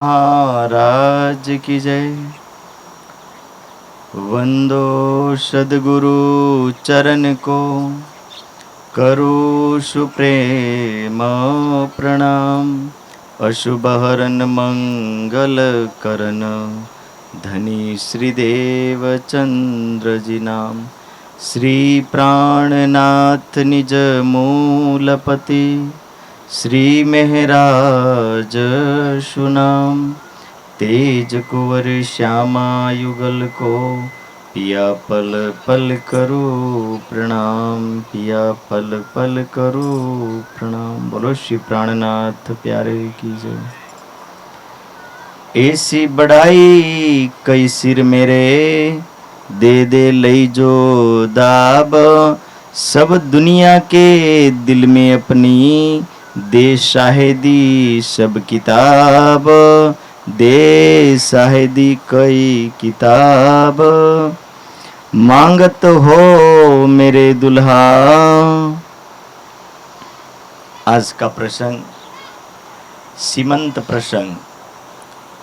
महाराज की जय। वंदो सद्गुरु चरण को, करो सुप्रेम प्रणाम। अशुभ हरन मंगल करन, धनी श्रीदेव चंद्र जी नाम। श्री प्राणनाथ निज मूलपति, श्री मेहराज सुनाम। तेज कुंवर श्यामा युगल को, पिया पल पल करो प्रणाम। पिया पल पल करो प्रणाम। बोलो श्री प्राणनाथ प्यारे की जय। ऐसी बढ़ाई कई सिर मेरे, दे दे लई जो दाब। सब दुनिया के दिल में अपनी, दे शाहिदी सब किताब। दे शाहिदी कई किताब, मांगत हो मेरे दुल्हा। आज का प्रसंग सीमंत प्रसंग,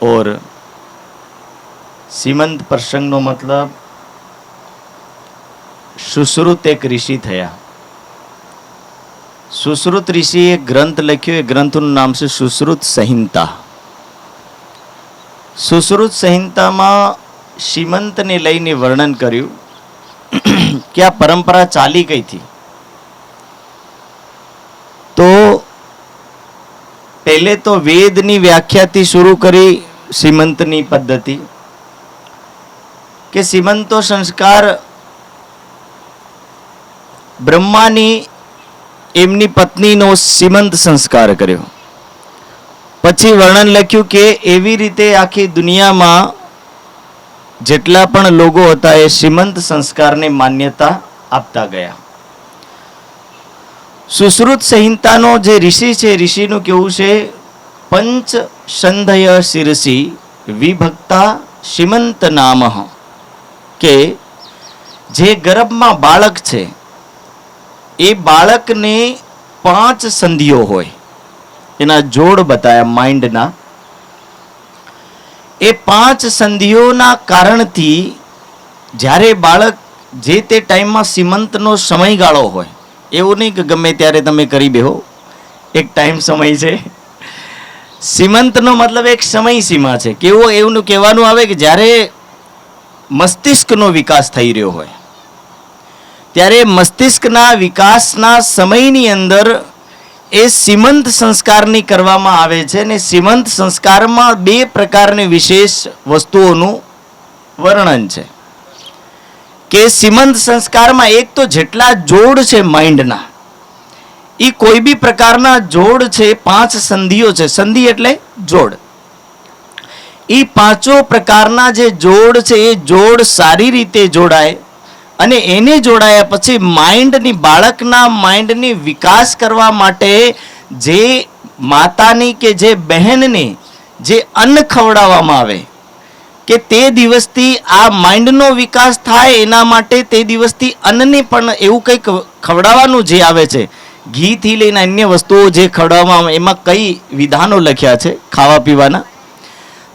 और सीमंत प्रसंग नो मतलब सुश्रुत एक ऋषि थया। सुश्रुत ऋषि एक ग्रंथ लख्यो, एक ग्रंथનું નામ છે સુશ્રુત સંહિતા। સુશ્રુત સંહિતામાં सीमंतને લઈને વર્ણન કર્યું કે આ પરંપરા ચાલી ગઈ હતી। તો પહેલે તો વેદની વ્યાખ્યાથી શરૂ કરી सीमंतની પદ્ધતિ, કે सीमंतो સંસ્કાર બ્રહ્માની એમની પત્નીનો सीमंत સંસ્કાર કર્યો। પછી વર્ણન લખ્યું કે એવી રીતે આખી દુનિયામાં જેટલા પણ લોકો હતા એ सीमंत સંસ્કારને માન્યતા આપતા ગયા। સુશ્રુત સંહિતાનો જે ઋષિ છે, ઋષિનું કેવું છે, પંચ સંધય શિરસી વિભક્તા सीमंत નામઃ, કે જે ગર્ભમાં બાળક છે એ બાળકને 5 સંધિઓ હોય, એના જોડ બતાયા માઇન્ડના। એ 5 સંધિઓના કારણથી જ્યારે બાળક જે તે ટાઈમમાં सीमंतનો સમયગાળો હોય, એવું નહીં કે ગમે ત્યારે તમે કરી બેહો, એક ટાઈમ સમય છે। सीमंतનો મતલબ એક સમય સીમા છે। કેવો એવું કહેવાનું આવે કે જ્યારે મસ્તિષ્કનો વિકાસ થઈ રહ્યો હોય, ત્યારે મસ્તિષ્કના વિકાસના સમયની અંદર એ सीमंत સંસ્કારની કરવામાં આવે છે। અને सीमंत સંસ્કારમાં 2 પ્રકારની વિશેષ વસ્તુઓનું વર્ણન છે, કે सीमंत સંસ્કારમાં એક તો જેટલા જોડ છે માઇન્ડના, એ કોઈ બી પ્રકારના જોડ છે, 5 સંધિઓ છે। સંધિ એટલે જોડ। એ 5 પ્રકારના જે જોડ છે એ જોડ સારી રીતે જોડાય, અને એને જોડાયા પછી માઇન્ડની, બાળકના માઇન્ડની વિકાસ કરવા માટે જે માતાની કે જે બહેનને જે અન્ન ખવડાવવામાં આવે, કે તે દિવસથી આ માઇન્ડનો વિકાસ થાય, એના માટે તે દિવસથી અન્નને પણ એવું કંઈક ખવડાવવાનું જે આવે છે, ઘીથી લઈને અન્ય વસ્તુઓ જે ખવડાવવામાં આવે, એમાં કઈ વિધાનો લખ્યા છે ખાવા પીવાના।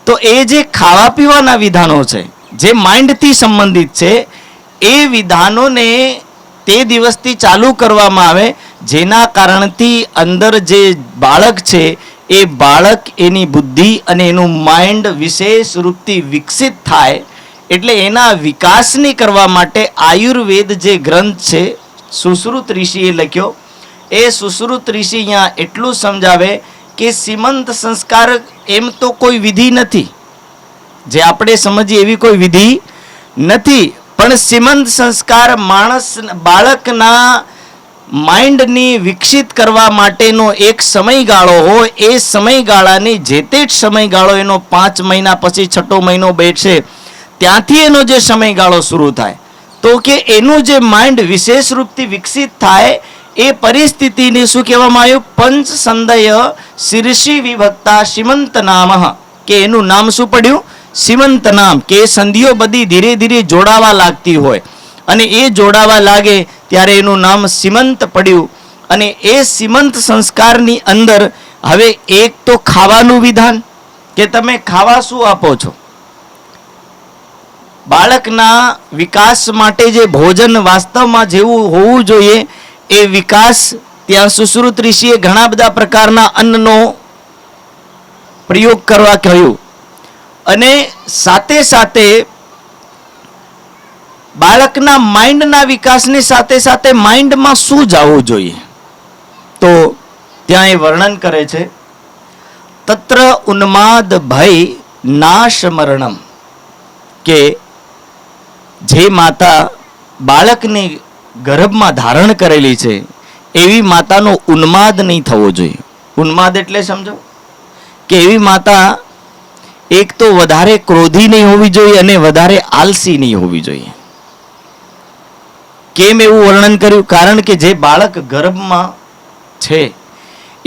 તો એ જે ખાવા પીવાના વિધાનો છે જે માઇન્ડથી સંબંધિત છે, એ વિધાનોને તે દિવસથી ચાલુ કરવામાં આવે, જેના કારણથી અંદર જે બાળક છે એ બાળક એની બુદ્ધિ અને એનું માઇન્ડ વિશેષ રૂપથી વિકસિત થાય। એટલે એના વિકાસને કરવા માટે આયુર્વેદ જે ગ્રંથ છે સુશ્રુત ઋષિએ લખ્યો, એ સુશ્રુત ઋષિ અહીંયા એટલું સમજાવે કે सीमंत સંસ્કાર એમ તો કોઈ વિધિ નથી, જે આપણે સમજીએ એવી કોઈ વિધિ નથી, પણ सीमंत સંસ્કાર માણસ બાળકના માઇન્ડની વિકસિત કરવા માટેનો એક સમયગાળો હોય। એ સમયગાળાની જે તે જ સમયગાળો એનો 5 મહિના પછી 6 મહિનો બેઠશે, ત્યાંથી એનો જે સમયગાળો શરૂ થાય, તો કે એનું જે માઇન્ડ વિશેષ રૂપથી વિકસિત થાય, એ પરિસ્થિતિને શું કહેવામાં આવ્યું, પંચ સંધય શિરસી વિભક્તા सीमंत નામઃ, કે એનું નામ શું પડ્યું, सीमंत नाम। के संधियों बधी धीरे धीरे जोड़ावा लागती होय, अने ए जोड़ावा लागे त्यारे एनुं नाम सीमंत पड्युं। सीमंत संस्कारनी अंदर हवे एक तो खावानुं विधान, કે તમે ખાવા શું આપો છો. બાળકના વિકાસ માટે જે ભોજન વાસ્તવમાં જેવું હોવું જોઈએ એ વિકાસ ત્યાં સુશ્રુત ઋષિએ ઘણા બધા પ્રકારના અન્નનો પ્રયોગ કરવા કહ્યું. અને સાથે સાથે બાળકના માઇન્ડના વિકાસની સાથે સાથે માઇન્ડમાં શું જવું જોઈએ તો ત્યાં એ વર્ણન કરે છે. તત્ર ઉન્માદ ભય નાશ મરણમ, કે જે માતા બાળકને ગર્ભમાં ધારણ કરેલી છે એવી માતાનો ઉન્માદ નહીં થવો જોઈએ. ઉન્માદ એટલે સમજો કે એવી માતા એક તો વધારે ક્રોધી નહીં હોવી જોઈએ અને વધારે આલસી નહીં હોવી જોઈએ. કેમ એવું વર્ણન કર્યું? કારણ કે જે બાળક ગર્ભમાં છે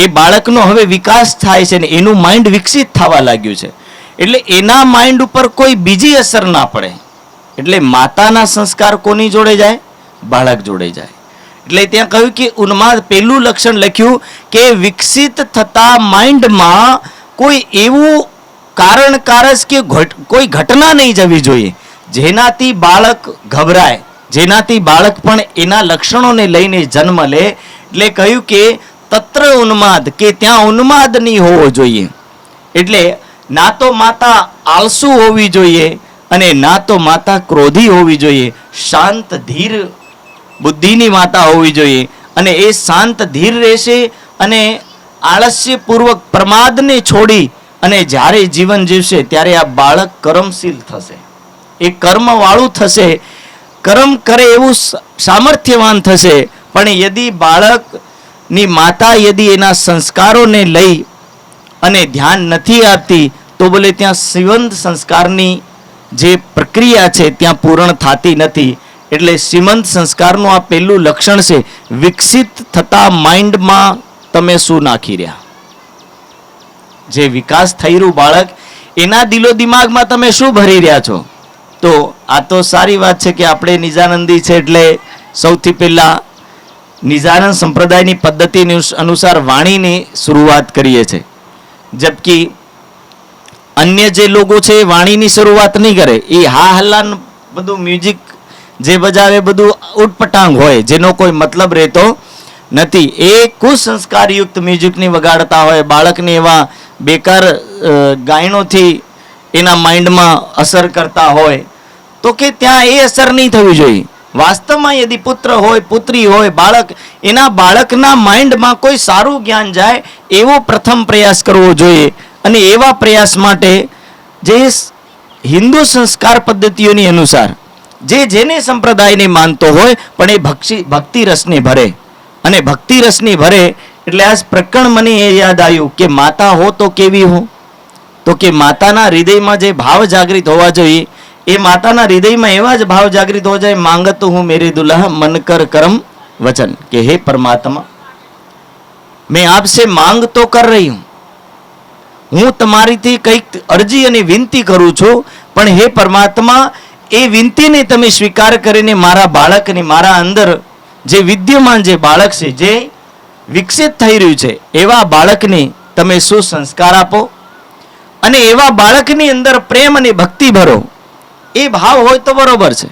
એ બાળકનો હવે વિકાસ થાય છે ને એનું માઇન્ડ વિકસિત થવા લાગ્યું છે, એટલે એના માઇન્ડ ઉપર કોઈ બીજી અસર ના પડે. એટલે માતાના સંસ્કાર કોની જોડે જાય? બાળક જોડે જાય. એટલે ત્યાં કહ્યું કે ઉન્માદ, પહેલું લક્ષણ લખ્યું કે વિકસિત થતા માઇન્ડમાં કોઈ એવું કારણ કારસ કે કોઈ ઘટના નહીં જવી જોઈએ જેનાથી બાળક ગભરાય, જેનાથી બાળક પણ એના લક્ષણોને લઈને જન્મ લે. એટલે કહ્યું કે તત્ર ઉન્માદ, કે ત્યાં ઉન્માદ નહીં હોવો જોઈએ. એટલે ના તો માતા આળસુ હોવી જોઈએ અને ના તો માતા ક્રોધી હોવી જોઈએ. શાંત ધીર બુદ્ધિની માતા હોવી જોઈએ અને એ શાંત ધીર રહેશે અને આળસ્યપૂર્વક પ્રમાદને છોડી અને જ્યારે જીવન જીવશે ત્યારે આ બાળક કર્મશીલ થશે, એ કર્મવાળું થશે, કર્મ કરે એવું સામર્થ્યવાન થશે. પણ યદિ બાળકની માતા યદિ એના સંસ્કારોને લઈ અને ધ્યાન નથી આપતી તો બોલે ત્યાં શ્રીમંત સંસ્કારની જે પ્રક્રિયા છે ત્યાં પૂર્ણ થતી નથી. એટલે શ્રીમંત સંસ્કારનું આ પહેલું લક્ષણ છે. વિકસિત થતા માઇન્ડમાં તમે શું નાખી રહ્યા? જે વિકાસ થઈ રહ્યું બાળક એના દિલો દિમાગમાં તમે શું ભરી રહ્યા છો? તો આ તો સારી વાત છે કે આપણે નિજાનંદી છે એટલે સૌથી પહેલા નિજાનંદ સંપ્રદાયની પદ્ધતિ અનુસાર વાણીની શરૂઆત કરીએ છીએ. જબકી અન્ય જે લોકો છે એ વાણીની શરૂઆત નહીં કરે, એ હા હલ્લા બધું મ્યુઝિક જે બજાવે બધું ઉટપટાંગ હોય જેનો કોઈ મતલબ રહેતો નથી. એ કુસંસ્કારયુક્ત મ્યુઝિકની વગાડતા હોય, બાળકને એવા બેકાર ગાયનોથી એના માઇન્ડમાં અસર કરતા હોય તો કે ત્યાં એ અસર નહીં થવી જોઈએ. વાસ્તવમાં યદિ પુત્ર હોય, પુત્રી હોય, બાળક, એના બાળકના માઇન્ડમાં કોઈ સારું જ્ઞાન જાય એવો પ્રથમ પ્રયાસ કરવો જોઈએ. અને એવા પ્રયાસ માટે જે હિન્દુ સંસ્કાર પદ્ધતિઓની અનુસાર જેને સંપ્રદાયને માનતો હોય પણ એ ભક્તિ રસને ભરે. અને ભક્તિ રસની ભરે એટલે આ પ્રકરણ મને એ યાદ આવ્યું કે માતા હો તો કેવી હો? તો કે માતાના હૃદયમાં જે ભાવ જાગૃત હોવા જોઈએ એ માતાના હૃદયમાં એવા જ ભાવ જાગૃત હોવા જોઈએ. માંગત હું મેરે દુલ્હા મન કર કરમ વચન, કે હે પરમાત્મા मैं आपसे मांग तो कर रही हूं, હું તમારીથી કંઈક અરજી અને વિનંતી કરું છું, પણ હે પરમાત્મા એ વિનંતીને તમે સ્વીકાર કરીને મારા બાળકને, મારા અંદર જે વિદ્યમાન જે બાળક છે, જે વિકસિત થઈ રહ્યું છે એવા બાળકને તમે શું સંસ્કાર આપો અને એવા બાળકની અંદર પ્રેમ અને ભક્તિ ભરો. એ ભાવ હોય તો બરોબર છે,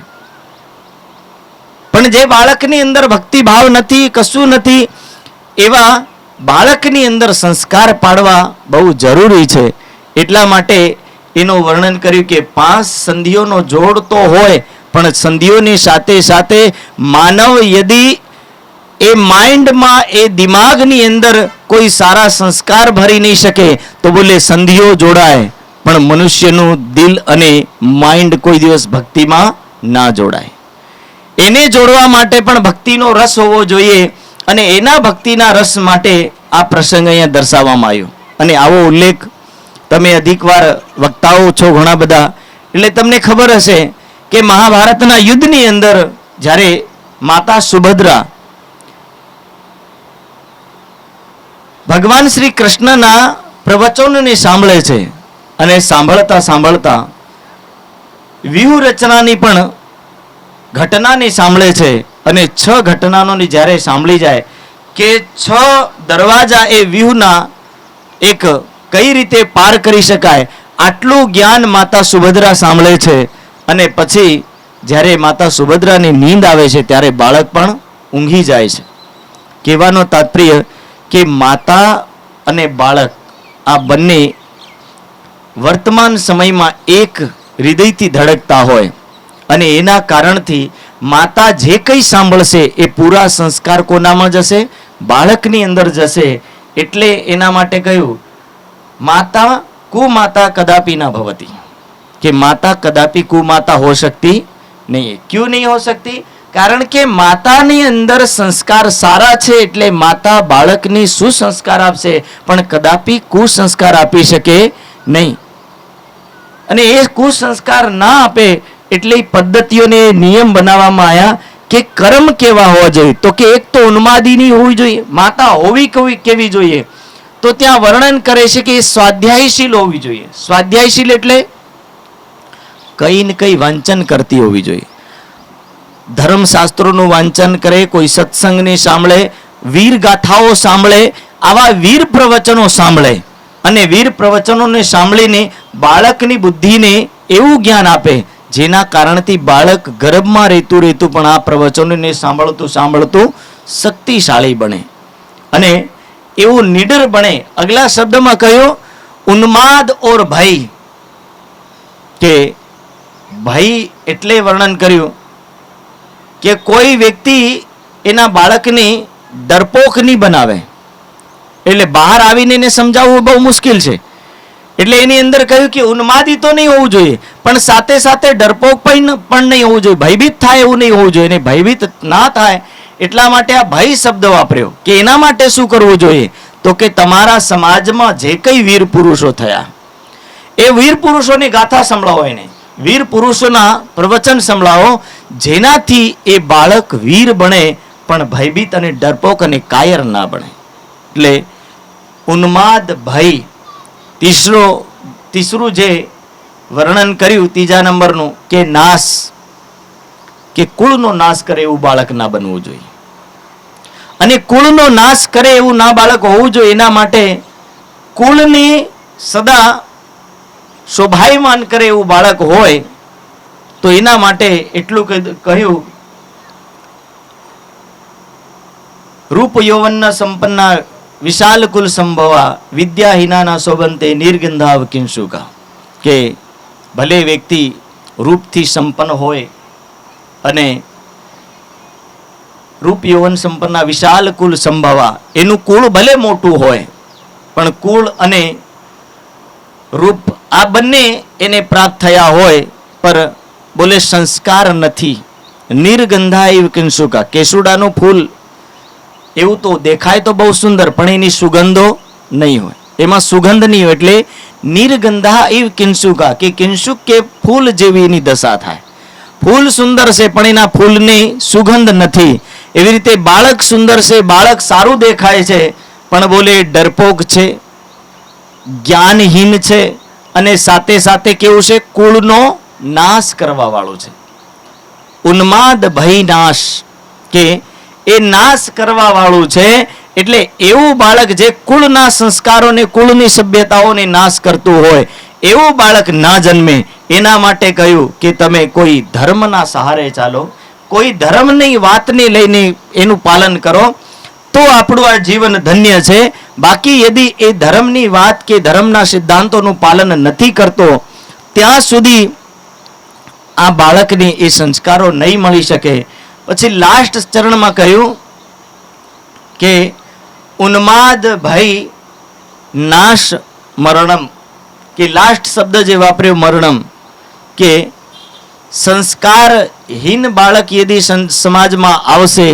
પણ જે બાળકની અંદર ભક્તિ ભાવ નથી, કશું નથી, એવા બાળકની અંદર સંસ્કાર પાડવા બહુ જરૂરી છે. એટલા માટે એનું વર્ણન કર્યું કે 5 સંધિઓનો જોડ તો હોય પણ સંધિઓની સાથે સાથે માનવ યદિ એ માઇન્ડમાં, એ દિમાગની અંદર કોઈ સારા સંસ્કાર ભરી નહીં શકે તો બોલે સંધિઓ જોડાય પણ મનુષ્યનું દિલ અને માઇન્ડ કોઈ દિવસ ભક્તિમાં ના જોડાય. એને જોડવા માટે પણ ભક્તિનો રસ હોવો જોઈએ અને એના ભક્તિના રસ માટે આ પ્રસંગ અહીંયા દર્શાવવામાં આવ્યો. અને આવો ઉલ્લેખ તમે અધિકવાર વક્તાઓ છો ઘણા બધા, એટલે તમને ખબર હશે કે મહાભારતના યુદ્ધની અંદર જ્યારે માતા સુભદ્રા ભગવાન શ્રી કૃષ્ણના પ્રવચનોને સાંભળે છે અને સાંભળતા સાંભળતા વ્યૂહ રચનાની પણ ઘટનાને સાંભળે છે અને 6 ઘટનાઓની જ્યારે સાંભળી જાય કે 6 દરવાજા એ વ્યૂહના એક કઈ રીતે પાર કરી શકાય આટલું જ્ઞાન માતા સુભદ્રા સાંભળે છે. અને પછી જ્યારે માતા સુભદ્રાની નીંદ આવે છે ત્યારે બાળક પણ ઊંઘી જાય છે. કહેવાનો તાત્પર્ય કે માતા અને બાળક આ બંને વર્તમાન સમયમાં એક હૃદયથી ધડકતા હોય અને એના કારણથી માતા જે કંઈ સાંભળશે એ પૂરા સંસ્કાર કોનામાં જશે? બાળકની અંદર જશે. એટલે એના માટે કહ્યું માતા કુમાતા કદાપि ના ભવતી, કે માતા કદાપि કુમાતા હો શકતી નહીં. ક્यों નહીં હો શકતી? કારણ કે માતાની અંદર સંસ્કાર સારા છે એટલે માતા બાળકની સુસંસ્કાર આપશે, પણ કદાપि કુસંસ્કાર આપી શકે નહીં. અને એ કુસંસ્કાર ના આપે એટલે પદ્ધતિઓને નિયમ બનાવવામાં આવ્યા કે કર્મ કેવા હોવા જોઈએ. તો કે એક તો ઉન્માદિની હોવી જોઈએ, માતા હોવી કેવી જોઈએ? તો ત્યાં વર્ણન કરે છે કે સ્વાધ્યાયશીલ હોવી જોઈએ. સ્વાધ્યાયશીલ એટલે કઈ ને કઈ વાંચન કરતી હોવી જોઈએ. ધર્મશાસ્ત્રોનું વાંચન કરે, કોઈ સત્સંગને સાંભળે, વીર ગાથાઓ સાંભળે, આવા વીર પ્રવચનો સાંભળે અને વીર પ્રવચનોને સાંભળીને બાળકની બુદ્ધિને એવું જ્ઞાન આપે જેના કારણથી બાળક ગર્ભમાં રહેતું પણ આ પ્રવચનોને સાંભળતું શક્તિશાળી બને અને એવું નિડર બને. અગલા શબ્દમાં કહ્યું ઉન્માદ ઓર ભય, કે ભય એટલે વર્ણન કર્યું કે કોઈ વ્યક્તિ એના બાળકને ડરપોક નહીં બનાવે. એટલે બહાર આવીને એને સમજાવવું બહુ મુશ્કેલ છે. એટલે એની અંદર કહ્યું કે ઉન્માદી તો નહીં હોવું જોઈએ, પણ સાથે સાથે ડરપોક પણ નહીં હોવું જોઈએ, ભયભીત થાય એવું નહીં હોવું જોઈએ. અને ભયભીત ના થાય એટલા માટે આ ભય શબ્દ વાપર્યો. કે એના માટે શું કરવું જોઈએ? તો કે તમારા સમાજમાં જે કંઈ વીર પુરુષો થયા એ વીર પુરુષોની ગાથા સંભળાવો, એને વીર પુરુષોના પ્રવચન સંભળાવો, જેનાથી એ બાળક વીર બને પણ ભયભીત અને ડરપોક અને કાયર ના બને. એટલે ઉન્માદ ભય. તીસરું જે વર્ણન કર્યું ત્રીજા નંબરનું કે નાશ, કે કુળનો નાશ કરે એવું બાળક ના બનવું જોઈએ. અને કુળનો નાશ કરે એવું ના બાળક હોવું જોઈએ. એના માટે કુળને સદા શોભાયમાન કરે એવું બાળક હોય તો એના માટે એટલું કહ્યું રૂપ યૌવનના સંપન્ના વિશાલ કુલ સંભવા વિદ્યાહીના શોભંતે નિર્ગંધાવ કિંશુકા. કે ભલે વ્યક્તિ રૂપથી સંપન્ન હોય અને રૂપ યૌવન સંપન્ના વિશાલ કુલ સંભવા, એનું કુળ ભલે મોટું હોય પણ કુળ અને રૂપ આ બંને એને પ્રાપ્ત થયા હોય પર બોલે સંસ્કાર નથી. નિર્ગંધાવ કિંશુકા, કેસુડાનું ફૂલ એવું તો દેખાય તો બહુ સુંદર પણ એની સુગંધો નહીં હોય, એમાં સુગંધ નહીં હોય. એટલે નિર્ગંધા એવ કિંશુકા, કે કિંશુક કે ફૂલ જેવી એની દશા થાય. ફૂલ સુંદર છે પણ એના ફૂલની સુગંધ નથી. એવી રીતે બાળક સુંદર છે, બાળક સારું દેખાય છે પણ બોલે ડરપોક છે, જ્ઞાનહીન છે અને સાથે સાથે કેવું છે? કુળનો નાશ કરવા વાળું છે. ઉન્માદ ભય નાશ, કે એ નાશ કરવા વાળું છે. એટલે એવું બાળક જે કુળના સંસ્કારોને કુળની સભ્યતાઓને નાશ કરતું હોય એવું બાળક ના જન્મે. એના માટે કહ્યું કે તમે કોઈ ધર્મના સહારે ચાલો, કોઈ ધર્મની વાતને લઈને એનું પાલન કરો તો આપણું આ જીવન ધન્ય છે. બાકી યદી એ ધર્મની વાત કે ધર્મના સિદ્ધાંતોનું પાલન નથી કરતો ત્યાં સુધી આ બાળકને એ સંસ્કારો નહીં મળી શકે. પછી લાસ્ટ ચરણમાં કહ્યું કે ઉન્માદ ભય નાશ મરણમ, કે લાસ્ટ શબ્દ જે વાપર્યો મરણમ, કે સંસ્કારહીન બાળક યદી સમાજમાં આવશે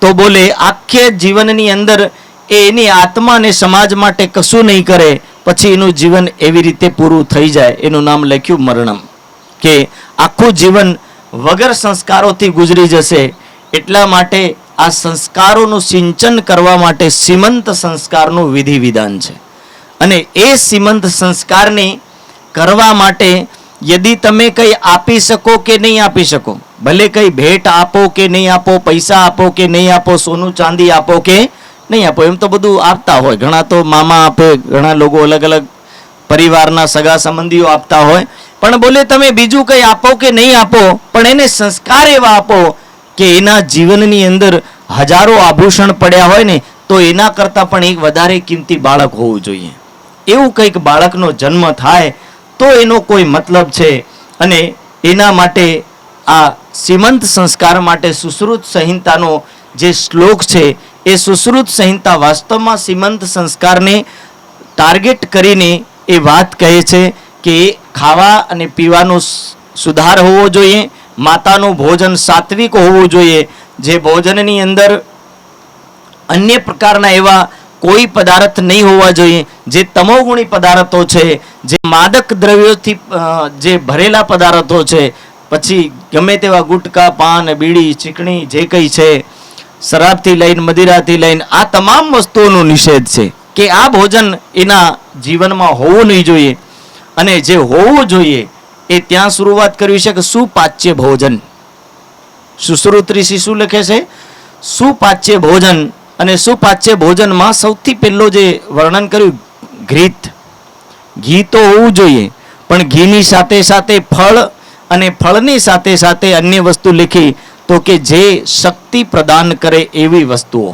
તો બોલે આખે જીવનની અંદર એની આત્મા અને સમાજ માટે કશું નહીં કરે, પછી એનું જીવન એવી રીતે પૂરું થઈ જાય. એનું નામ લખ્યું મરણમ, કે આખું જીવન વગર સંસ્કારોથી ગુજરી જશે. એટલા માટે આ સંસ્કારોનું સિંચન કરવા માટે સીમંત સંસ્કારનું વિધિ વિધાન છે. અને એ સીમંત સંસ્કારને કરવા માટે યદી તમે કંઈ આપી શકો કે નહીં આપી શકો, ભલે કંઈ ભેટ આપો કે નહીં આપો, પૈસા આપો કે નહીં આપો, સોનું ચાંદી આપો કે નહીં આપો, એમ તો બધું આપતા હોય. ઘણા તો મામા આપે, ઘણા લોકો અલગ અલગ પરિવારના સગા સંબંધીઓ આપતા હોય, પણ બોલે તમે બીજું કંઈ આપો કે નહીં આપો, પણ એને સંસ્કાર એવા આપો કે એના જીવનની અંદર હજારો આભૂષણ પડ્યા હોય ને તો એના કરતાં પણ એક વધારે કિંમતી બાળક હોવું જોઈએ. એવું કંઈક બાળકનો જન્મ થાય તો એનો કોઈ મતલબ છે. અને એના માટે આ સીમંત સંસ્કાર માટે સુશ્રુત સંહિતાનો જે શ્લોક છે એ સુશ્રુત સંહિતા વાસ્તવમાં સીમંત સંસ્કારને ટાર્ગેટ કરીને એ વાત કહે છે કે ખાવા અને પીવાનો સુધાર હોવો જોઈએ, માતાનું ભોજન સાત્વિક હોવું જોઈએ, જે ભોજનની અંદર અન્ય પ્રકારના એવા કોઈ પદાર્થ નહીં હોવા જોઈએ જે તમોગુણી પદાર્થો છે, જે માદક દ્રવ્યોથી જે ભરેલા પદાર્થો છે, પછી ગમે તેવા ગુટકા, પાન, બીડી, ચીકણી જે કંઈ છે, શરાબથી લઈને મદિરાથી લઈને આ તમામ વસ્તુઓનો નિષેધ છે કે આ ભોજન એના જીવનમાં હોવું નહીં જોઈએ. અને જે હોવું જોઈએ એ ત્યાં શરૂઆત કરવી છે કે સુપાચ્ય ભોજન. સુશ્રુત ઋષિ શું લખે છે? સુપાચ્ય ભોજન. અને સુપાચ્ય ભોજનમાં સૌથી પહેલો જે વર્ણન કર્યું ઘૃત, ઘી તો હોવું જોઈએ, પણ ઘીની સાથે સાથે ફળ અને ફળની સાથે સાથે અન્ય વસ્તુ લીખી તો કે જે શક્તિ પ્રદાન કરે એવી વસ્તુઓ.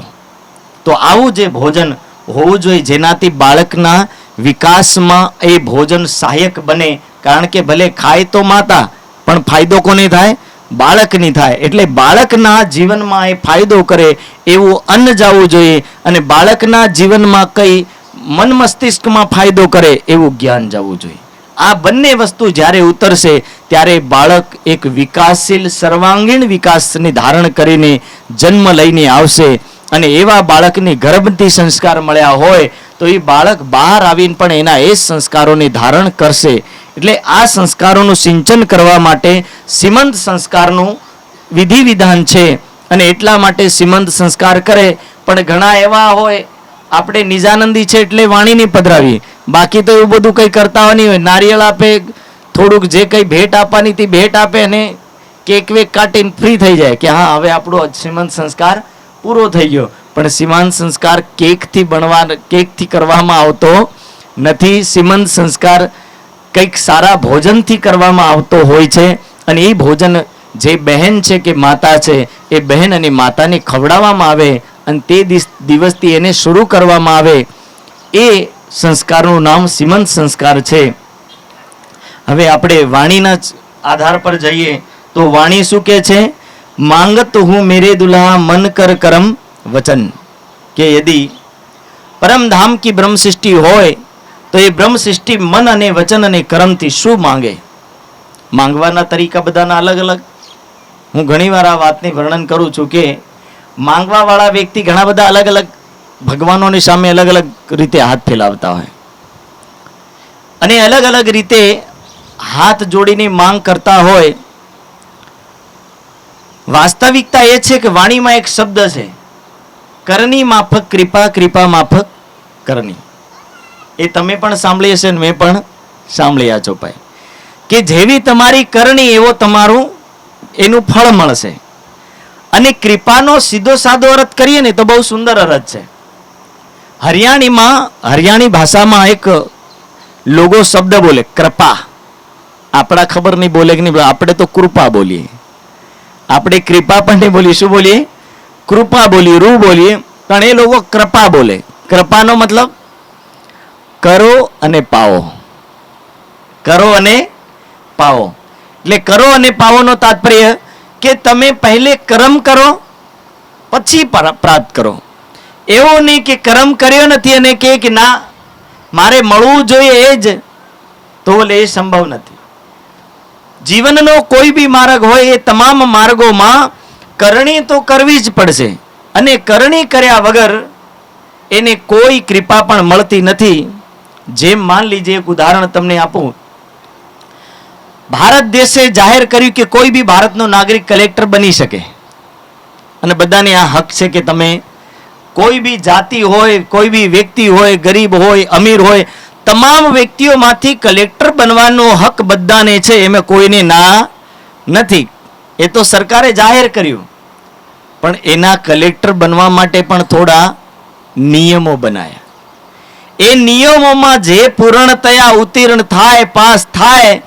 તો આવું જે ભોજન હોવું જોઈએ જેનાથી બાળકના વિકાસમાં એ ભોજન સહાયક બને. કારણ કે ભલે ખાય તો માતા, પણ ફાયદો કોને થાય? બાળકની થાય. એટલે બાળકના જીવનમાં એ ફાયદો કરે એવું અન્ન જવું જોઈએ, અને બાળકના જીવનમાં કઈ મન મસ્તિષ્કમાં ફાયદો કરે એવું જ્ઞાન જવું જોઈએ. આ બંને વસ્તુ જ્યારે ઉતરશે ત્યારે બાળક એક વિકાસશીલ સર્વાંગીણ વિકાસને ધારણ કરીને જન્મ લઈને આવશે. અને એવા બાળકને ગર્ભથી સંસ્કાર મળ્યા હોય તો એ બાળક બહાર આવીને પણ એના એ સંસ્કારોને ધારણ કરશે. એટલે આ સંસ્કારોનું સિંચન કરવા માટે સીમંત સંસ્કારનું વિધિ વિધાન છે. અને એટલા માટે સીમંત સંસ્કાર કરે. પણ ઘણા એવા હોય, આપણે નિજાનંદી છે એટલે વાણીને પધરાવીએ, બાકી તો એવું બધું કંઈ કરતા નહીં હોય. નારિયેળ આપે, થોડુંક જે કંઈ ભેટ આપવાની હતી ભેટ આપે, અને કેક વેક કાઢીને ફ્રી થઈ જાય કે હા હવે આપણો સીમંત સંસ્કાર પૂરો થઈ ગયો. પણ સીમાંત સંસ્કાર કેકથી કરવામાં આવતો નથી. સીમંત સંસ્કાર કંઈક સારા ભોજનથી કરવામાં આવતો હોય છે. અને એ ભોજન જે બહેન છે કે માતા છે એ બહેન અને માતાને ખવડાવવામાં આવે અને તે દિવસથી એને શરૂ કરવામાં આવે. એ સંસ્કારનું નામ સીમંત સંસ્કાર છે. હવે આપણે વાણીના આધાર પર જઈએ તો વાણી શું કહે છે? માંગત હું મેરે દુલ્હા મન કર કરમ વચન. કે યદિ પરમ ધામ કી બ્રહ્મ સૃષ્ટિ હોય તો એ બ્રહ્મ સૃષ્ટિ મન અને વચન અને કર્મથી શું માંગે? માંગવાના તરીકા બધાના અલગ અલગ. હું ઘણીવાર આ વાતની વર્ણન કરું છું કે માંગવા વાળા વ્યક્તિ ઘણા બધા અલગ અલગ ભગવાનોની સામે અલગ અલગ રીતે હાથ ફેલાવતા હોય અને અલગ અલગ રીતે હાથ જોડીને માંગ કરતા હોય. વાસ્તવિકતા એ છે કે વાણીમાં એક શબ્દ છે, કરની માફક કૃપા, કૃપા માફક કરની. એ તમે પણ સાંભળી હશે ને મેં પણ સાંભળ્યા છો ભાઈ, કે જેવી તમારી કરણી એવો તમારું એનું ફળ મળશે. અને કૃપાનો સીધો સાદો અર્થ કરીએ ને તો બહુ સુંદર અર્થ છે. હરિયાણી ભાષામાં એક લોગો શબ્દ બોલે કૃપા. આપણા ખબર નહીં બોલે કે નહીં, આપણે તો કૃપા બોલીએ. આપણે કૃપા પણ નહીં બોલીએ. શું બોલીએ? કૃપા બોલીએ, રૂ બોલીએ. પણ એ લોકો કૃપા બોલે. કૃપાનો મતલબ કરો અને પાવો. કરો અને પાવો. એટલે કરો અને પાવોનો તાત્પર્ય કે તમે પહેલે કર્મ કરો પછી પ્રાપ્ત કરો. એવું નહીં કે કર્મ કર્યો નથી અને કે ના મારે મળવું જોઈએ એ જ, તો એ સંભવ નથી. જીવનનો કોઈ બી માર્ગ હોય એ તમામ માર્ગોમાં કરણી તો કરવી જ પડશે. અને કરણી કર્યા વગર એને કોઈ કૃપા પણ મળતી નથી. જેમ માન લીજે એક ઉદાહરણ તમને આપું. ભારત દેશે જાહેર કર્યું કે કોઈ બી ભારતનો નાગરિક કલેક્ટર બની શકે અને બધાને આ હક છે કે તમે કોઈ બી જાતિ હોય, કોઈ બી વ્યક્તિ હોય, ગરીબ હોય, અમીર હોય, તમામ વ્યક્તિઓમાંથી કલેક્ટર બનવાનો હક બધાને છે. એમાં કોઈને ના નથી. એ તો સરકારે જાહેર કર્યું. પણ એના કલેક્ટર બનવા માટે પણ થોડા નિયમો બનાયા. એ નિયમોમાં જે પૂર્ણતયા ઉત્તીર્ણ થાય, પાસ થાય,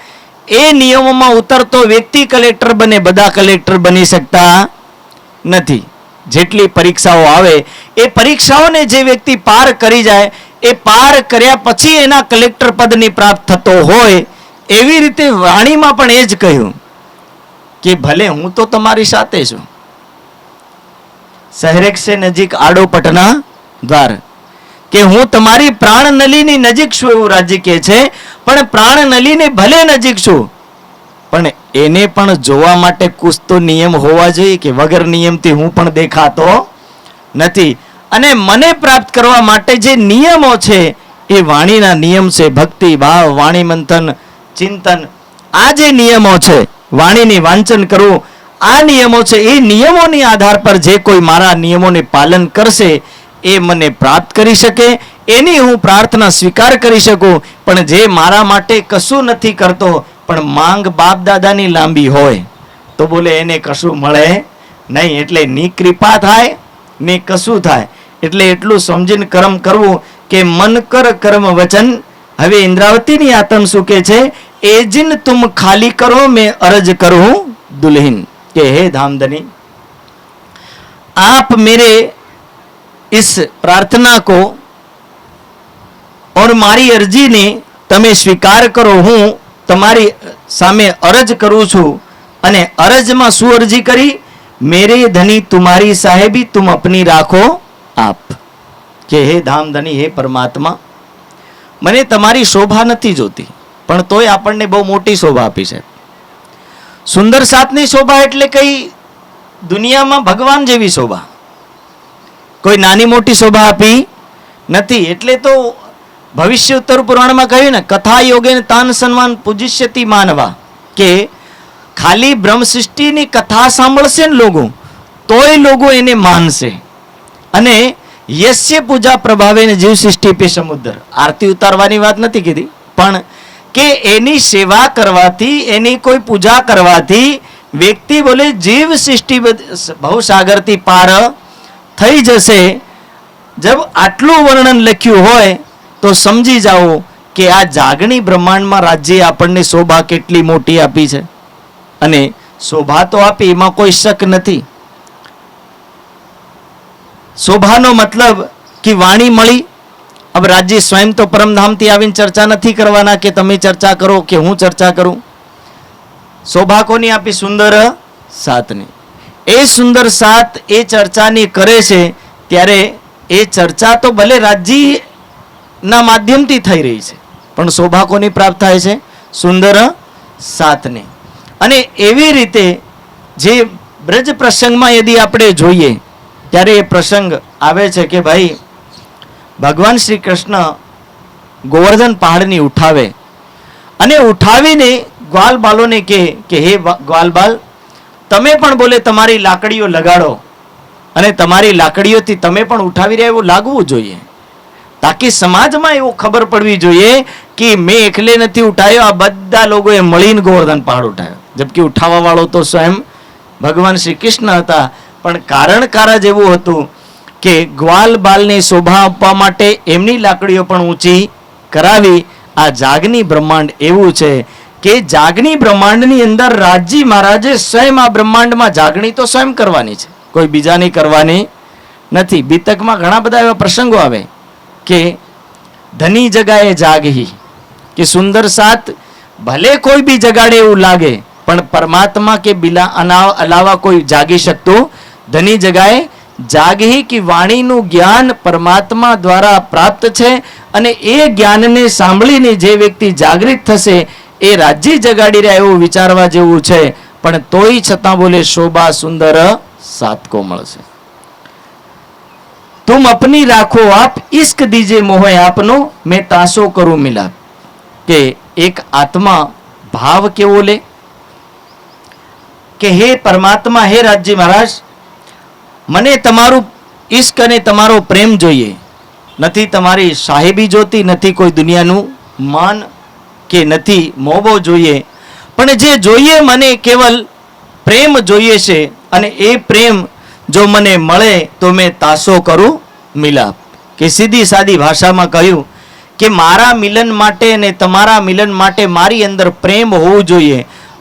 એ નિયમોમાં ઉતરતો વ્યક્તિ કલેક્ટર બને, બધા કલેક્ટર બની શકતા નથી. જેટલી પરીક્ષાઓ આવે એ પરીક્ષાઓને જે વ્યક્તિ પાર કરી જાય, એ પાર કર્યા પછી એના કલેક્ટર પદની પ્રાપ્ત થતો હોય, એવી રીતે વાણીમાં પણ એ જ કહ્યું કે ભલે હું તો તમારી સાથે છું, શહેરેક સે નજીક આડો પટના દ્વાર, કે હું તમારી પ્રાણનલીની નજીક છું એવું રાજ્ય કહે છે. પણ પ્રાણનલીની ભલે નજીક છું, પણ એને પણ જોવા માટે કુછ તો નિયમ હોવા જોઈએ કે વગર નિયમથી હું પણ દેખાતો નથી. અને મને પ્રાપ્ત કરવા માટે જે નિયમો છે એ વાણીના નિયમ છે. ભક્તિ, ભાવ, વાણી મંથન, ચિંતન, આ જે નિયમો છે, વાણીની વાંચન કરવું, આ નિયમો છે. એ નિયમોની આધાર પર જે કોઈ મારા નિયમોને પાલન કરશે એ મને પ્રાપ્ત કરી શકે, એની હું પ્રાર્થના સ્વીકાર કરી શકું. પણ જે મારા માટે કશું નથી કરતો, પણ માંગ બાપ દાદાની લાંબી હોય, તો બોલે એને કશું મળે નહીં. એટલે ની કૃપા થાય ને કશું થાય. એટલે એટલું સમજીને કર્મ કરવું કે મન કર કર્મ વચન. હવે ઇન્દ્રાવતીની આત્મ શું કે છે? એ जिन तुम खाली करो मैं अर्ज करूं दुल्हन, કે હે धामधनी, आप मेरे इस प्रार्थना को और મારી અરજીને તમે સ્વીકાર કરો. હું તમારી સામે અરજ કરું છું. અને અરજમાં શું અરજી કરી? મેરે ધની તુમારી સાહેબી તુમ અપની રાખો આપ, કે હે ધામધની, હે પરમાત્મા, મને તમારી શોભા નથી જોતી, પણ તોય આપણને બહુ મોટી શોભા આપી છે. સુંદર સાતની શોભા એટલે કઈ દુનિયામાં ભગવાન જેવી શોભા, કોઈ નાની મોટી શોભા આપી નથી. એટલે તો ભવિષ્ય ઉત્તર પુરાણમાં કહ્યું ને, કથા યોગે તાન સન્માન પૂજિષ્યતિ માનવા, કે ખાલી બ્રહ્મ સૃષ્ટિની કથા સાંભળશે ને લોકો, તોય લોકો એને માનશે. અને યસ્ય પૂજા પ્રભાવે જીવ સૃષ્ટિ પે સમુદ્ર, આરતી ઉતારવાની વાત નથી કીધી, પણ કે એની સેવા કરવાથી, એની કોઈ પૂજા કરવાથી વ્યક્તિ બોલે જીવ સૃષ્ટિ ભવસાગરથી પાર થઈ જશે. જબ આટલું વર્ણન લખ્યું હોય તો સમજી જાઓ કે આ જાગણી બ્રહ્માંડમાં રાજ્ય આપણને શોભા કેટલી મોટી આપી છે. અને શોભા તો આપી, એમાં કોઈ શક નથી. શોભાનો મતલબ કે વાણી મળી. अब राज्य स्वयं तो परमधामથી આવીને ચર્ચા નથી કરવાના કે તમે ચર્ચા કરો કે હું ચર્ચા કરું. શોભા કોની આપી? સુંદર સાતની. એ સુંદર સાત એ ચર્ચાની કરે છે, ત્યારે એ ચર્ચા તો ભલે રાજ્યના માધ્યમથી થઈ રહી છે, પણ શોભા કોની પ્રાપ્ત થાય છે? સુંદર સાતની. અને એવી રીતે જે બ્રજ પ્રસંગમાં યદી આપણે જોઈએ, ત્યારે એ પ્રસંગ આવે છે કે ભાઈ ભગવાન શ્રી કૃષ્ણ ગોવર્ધન પહાડની ઉઠાવે, અને ઉઠાવીને ગ્વાલ બાલોને કહે કે હે ગ્વાલ બાલ, તમે પણ બોલે તમારી લાકડીઓ લગાડો, અને તમારી લાકડીઓથી તમે પણ ઉઠાવી રહ્યા એવું લાગવું જોઈએ, તાકી સમાજમાં એવું ખબર પડવી જોઈએ કે મેં એકલે નથી ઉઠાવ્યો, આ બધા લોકોએ મળીને ગોવર્ધન પહાડ ઉઠાવ્યો. જબકે ઉઠાવવા વાળો તો સ્વયં ભગવાન શ્રી કૃષ્ણ હતા. પણ કારણ કારજ એવું હતું કે ગ્વાલ બાલને શોભા આપવા માટે એમની લાકડીઓ પણ ઊંચી કરાવી. આ જાગની બ્રહ્માંડ એવું છે કે જાગની બ્રહ્માંડની અંદર રાજજી મહારાજે સ્વયં આ બ્રહ્માંડમાં જાગણી તો સ્વયં કરવાની છે, કોઈ બીજાની કરવાની નથી. બીતકમાં ઘણા બધા એવા પ્રસંગો આવે કે ધની જગાએ જાગહી, કે સુંદર સાત ભલે કોઈ બી જગાડે એવું લાગે, પણ પરમાત્મા કે બિલા અલાવા કોઈ જાગી શકતું ધની જગાએ જાગહી, की વાણીનું જ્ઞાન પરમાત્મા દ્વારા પ્રાપ્ત છે. અને એ જ્ઞાનને સાંભળીને જે વ્યક્તિ જાગૃત થશે એ રાજ્ય જગાડી રહ્યા એવું વિચારવા જેવું છે. પણ તોય છતાં બોલે શોભા સુંદર સાત को મળશે. तुम अपनी राखो आप, इश्क दीजे मोहे आपनो, मैं तासो करूं मिलाप. કે એક આત્મા ભાવ કેવો લે કે હે પરમાત્મા, હે રાજ્ય મહારાજ, મને તમારું ઈશ્ક અને તમારો પ્રેમ જોઈએ, નથી તમારી સાહેબી જોતી, નથી કોઈ દુનિયાનું માન કે નથી મોભો જોઈએ, પણ જે જોઈએ મને કેવલ પ્રેમ જોઈએ છે. અને એ પ્રેમ જો મને મળે તો મેં તાસો કરું મિલાપ. કે સીધી સાદી ભાષામાં કહ્યું કે મારા મિલન માટે અને તમારા મિલન માટે મારી અંદર પ્રેમ હોવું જોઈએ.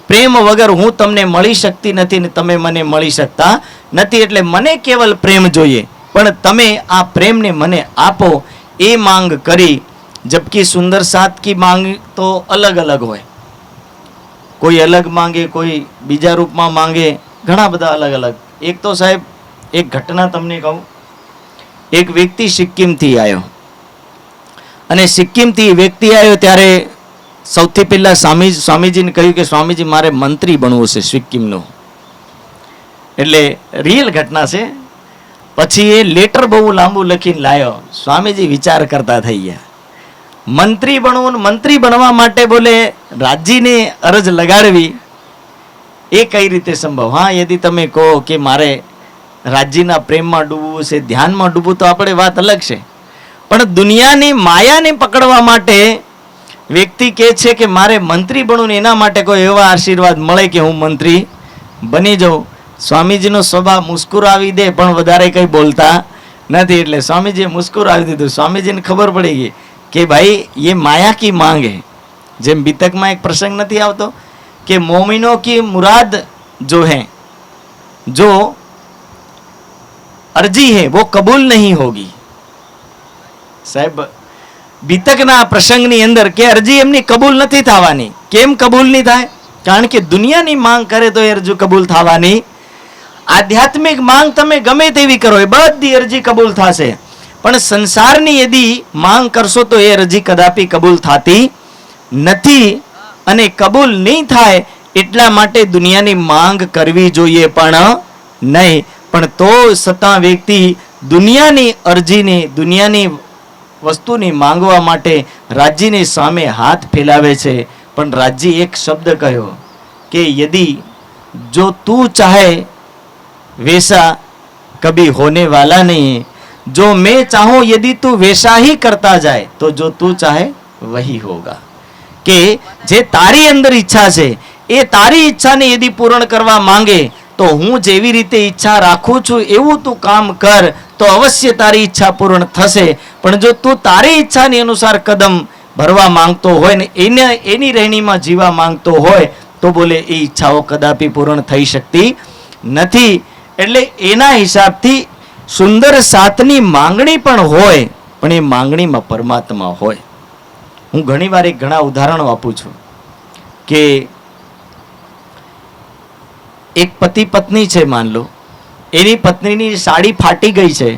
પ્રેમ વગર હું તમને મળી શકતી નથી ને તમે મને મળી શકતા નથી. એટલે મને કેવલ પ્રેમ જોઈએ, પણ તમે આ પ્રેમને મને આપો, એ માંગ કરી. જબકી સુંદર સાથ કી માંગ તો અલગ અલગ હોય. કોઈ અલગ માંગે, કોઈ બીજા રૂપમાં માંગે, ઘણા બધા અલગ અલગ. એક તો સાહેબ એક ઘટના તમને કહું. એક વ્યક્તિ સિક્કિમથી આવ્યો અને સિક્કિમથી વ્યક્તિ આવ્યો ત્યારે સૌથી પહેલા સ્વામીજીને કહ્યું કે સ્વામીજી મારે મંત્રી બનવું છે સિક્કિમનો. એટલે રિયલ ઘટના છે. પછી એ લેટર બહુ લાંબુ લખીને લાવ્યો. સ્વામીજી વિચાર કરતા થઈ ગયા, મંત્રી બનવું, મંત્રી બનવા માટે બોલે રાજ્યને અરજ લગાડવી એ કઈ રીતે સંભવ? હા, યદિ તમે કહો કે મારે રાજ્યના પ્રેમમાં ડૂબવું છે, ધ્યાનમાં ડૂબવું, તો આપણે વાત અલગ છે. પણ દુનિયાની માયાને પકડવા માટે વ્યક્તિ કહે છે કે મારે મંત્રી બનવું ને એના માટે કોઈ એવા આશીર્વાદ મળે કે હું મંત્રી બની જાઉં. સ્વામીજીનો સ્વભાવ મુસ્કુરાવી દે પણ વધારે કંઈ બોલતા નથી. એટલે સ્વામીજીએ મુસ્કુરાવી દીધું. સ્વામીજીને ખબર પડી ગઈ કે ભાઈ ये माया की मांग है. જેમ બીતકમાં એક પ્રસંગ નથી આવતો કે મોમિનો की मुराद जो है, जो अर्जी है वो कबूल नहीं होगी. સાહેબ બીતકના પ્રસંગની અંદર કે અરજી એમની કબૂલ નથી થવાની. કેમ કબૂલ નહીં થાય? કારણ કે દુનિયાની માંગ કરે તો એ અરજી કબૂલ થવાની. આધ્યાત્મિક માંગ તમે ગમે તેવી કરો એ બધી અરજી કબૂલ થશે, પણ સંસારની યદિ માંગ કરશો તો એ અરજી કદાપી કબૂલ થતી નથી. અને કબૂલ નહીં થાય એટલા માટે દુનિયાની માંગ કરવી જોઈએ પણ નહીં. પણ તો છતાં વ્યક્તિ દુનિયાની અરજીને, દુનિયાની વસ્તુની માંગવા માટે રાજ્યની સામે હાથ ફેલાવે છે. પણ રાજ્ય એક શબ્દ કહ્યો કે યદિ જો તું ચાહે वैसा कभी होने वाला नहीं. जो मैं चाहूं यदि तू वैसा ही करता जाए तो जो तू चाहे वही होगा. કે જે તારી અંદર ઈચ્છા છે એ તારી ઈચ્છાને યદि પૂર્ણ કરવા માંગે તો હું જેવી રીતે ઈચ્છા રાખું છું એવું તું કામ કર તો અવશ્ય તારી ઈચ્છા પૂર્ણ થશે. પણ જો તું તારી ઈચ્છાની અનુસાર કદમ ભરવા માંગતો હોય ને એની રહેણીમાં જીવા માંગતો હોય તો બોલે એ ઈચ્છાઓ કદાપી પૂર્ણ થઈ શકતી નથી. એટલે એના હિસાબથી સુંદર સાથની માંગણી પણ હોય, પણ એ માંગણીમાં પરમાત્મા હોય. હું ઘણીવાર ઘણા ઉદાહરણો આપું છું કે એક પતિ પત્ની છે, માન લો એની પત્નીની સાડી ફાટી ગઈ છે.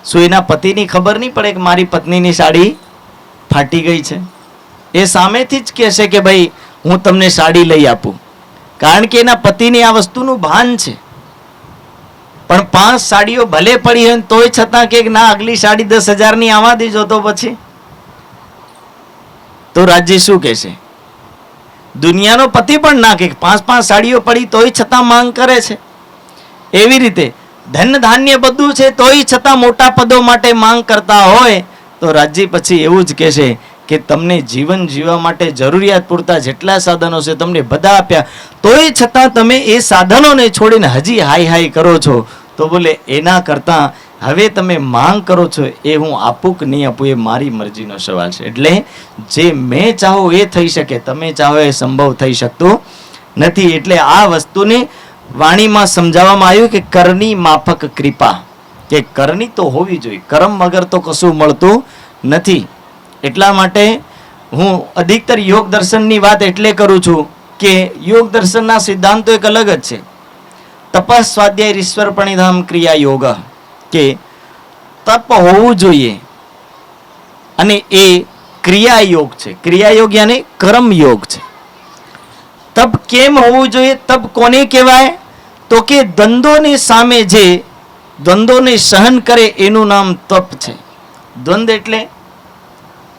શું એના પતિની ખબર નહીં પડે કે મારી પત્નીની સાડી ફાટી ગઈ છે? એ સામેથી જ કહેશે કે ભાઈ હું તમને સાડી લઈ આપું, કારણ કે એના પતિની આ વસ્તુનું ભાન છે. પણ 5 સાડીઓ ભલે પડી હોય તોય છતાં કે ના આગલી સાડી 10,000 ની આવા દેજો, તો પછી તો રાજ્ય શું કહેશે? દુનિયાનો પતિ પણ ના કે 5 સાડીઓ પડી તોય છતાં માંગ કરે છે. એવી રીતે ધન ધાન્ય બધું છે તોય છતાં મોટા પદો માટે માંગ કરતા હોય તો રાજ્ય પછી એવું જ કહેશે કે તમને જીવન જીવવા માટે જરૂરિયાત પૂરતા જેટલા સાધનો છે તમને બધા આપ્યા, તોય છતાં તમે એ સાધનોને છોડીને હજી હાઈ હાઈ કરો છો. તો બોલે એના કરતાં હવે તમે માંગ કરો છો એ હું આપું કે નહીં આપું એ મારી મરજીનો સવાલ છે. એટલે જે મેં ચાહો એ થઈ શકે, તમે ચાહો એ સંભવ થઈ શકતું નથી. એટલે આ વસ્તુને વાણીમાં સમજાવવામાં આવ્યું કે કરની માફક કૃપા, કે કરની તો હોવી જોઈએ, કર્મ વગર તો કશું મળતું નથી. એટલા માટે હું અધિકતર યોગ દર્શનની વાત એટલે કરું છું કે યોગ દર્શનના સિદ્ધાંતો એક અલગ જ છે. તપસ સ્વાધ્યાય ઈશ્વર પ્રણિધામ ક્રિયા યોગ, કે તપ હોવું જોઈએ અને એ ક્રિયા યોગ છે. ક્રિયા યોગ યાની કર્મ યોગ છે. તપ કેમ હોવું જોઈએ? તપ કોને કહેવાય? તો કે દ્વંદ્વોની સામે જે દ્વંદ્વોને સહન કરે એનું નામ તપ છે. દ્વંદ એટલે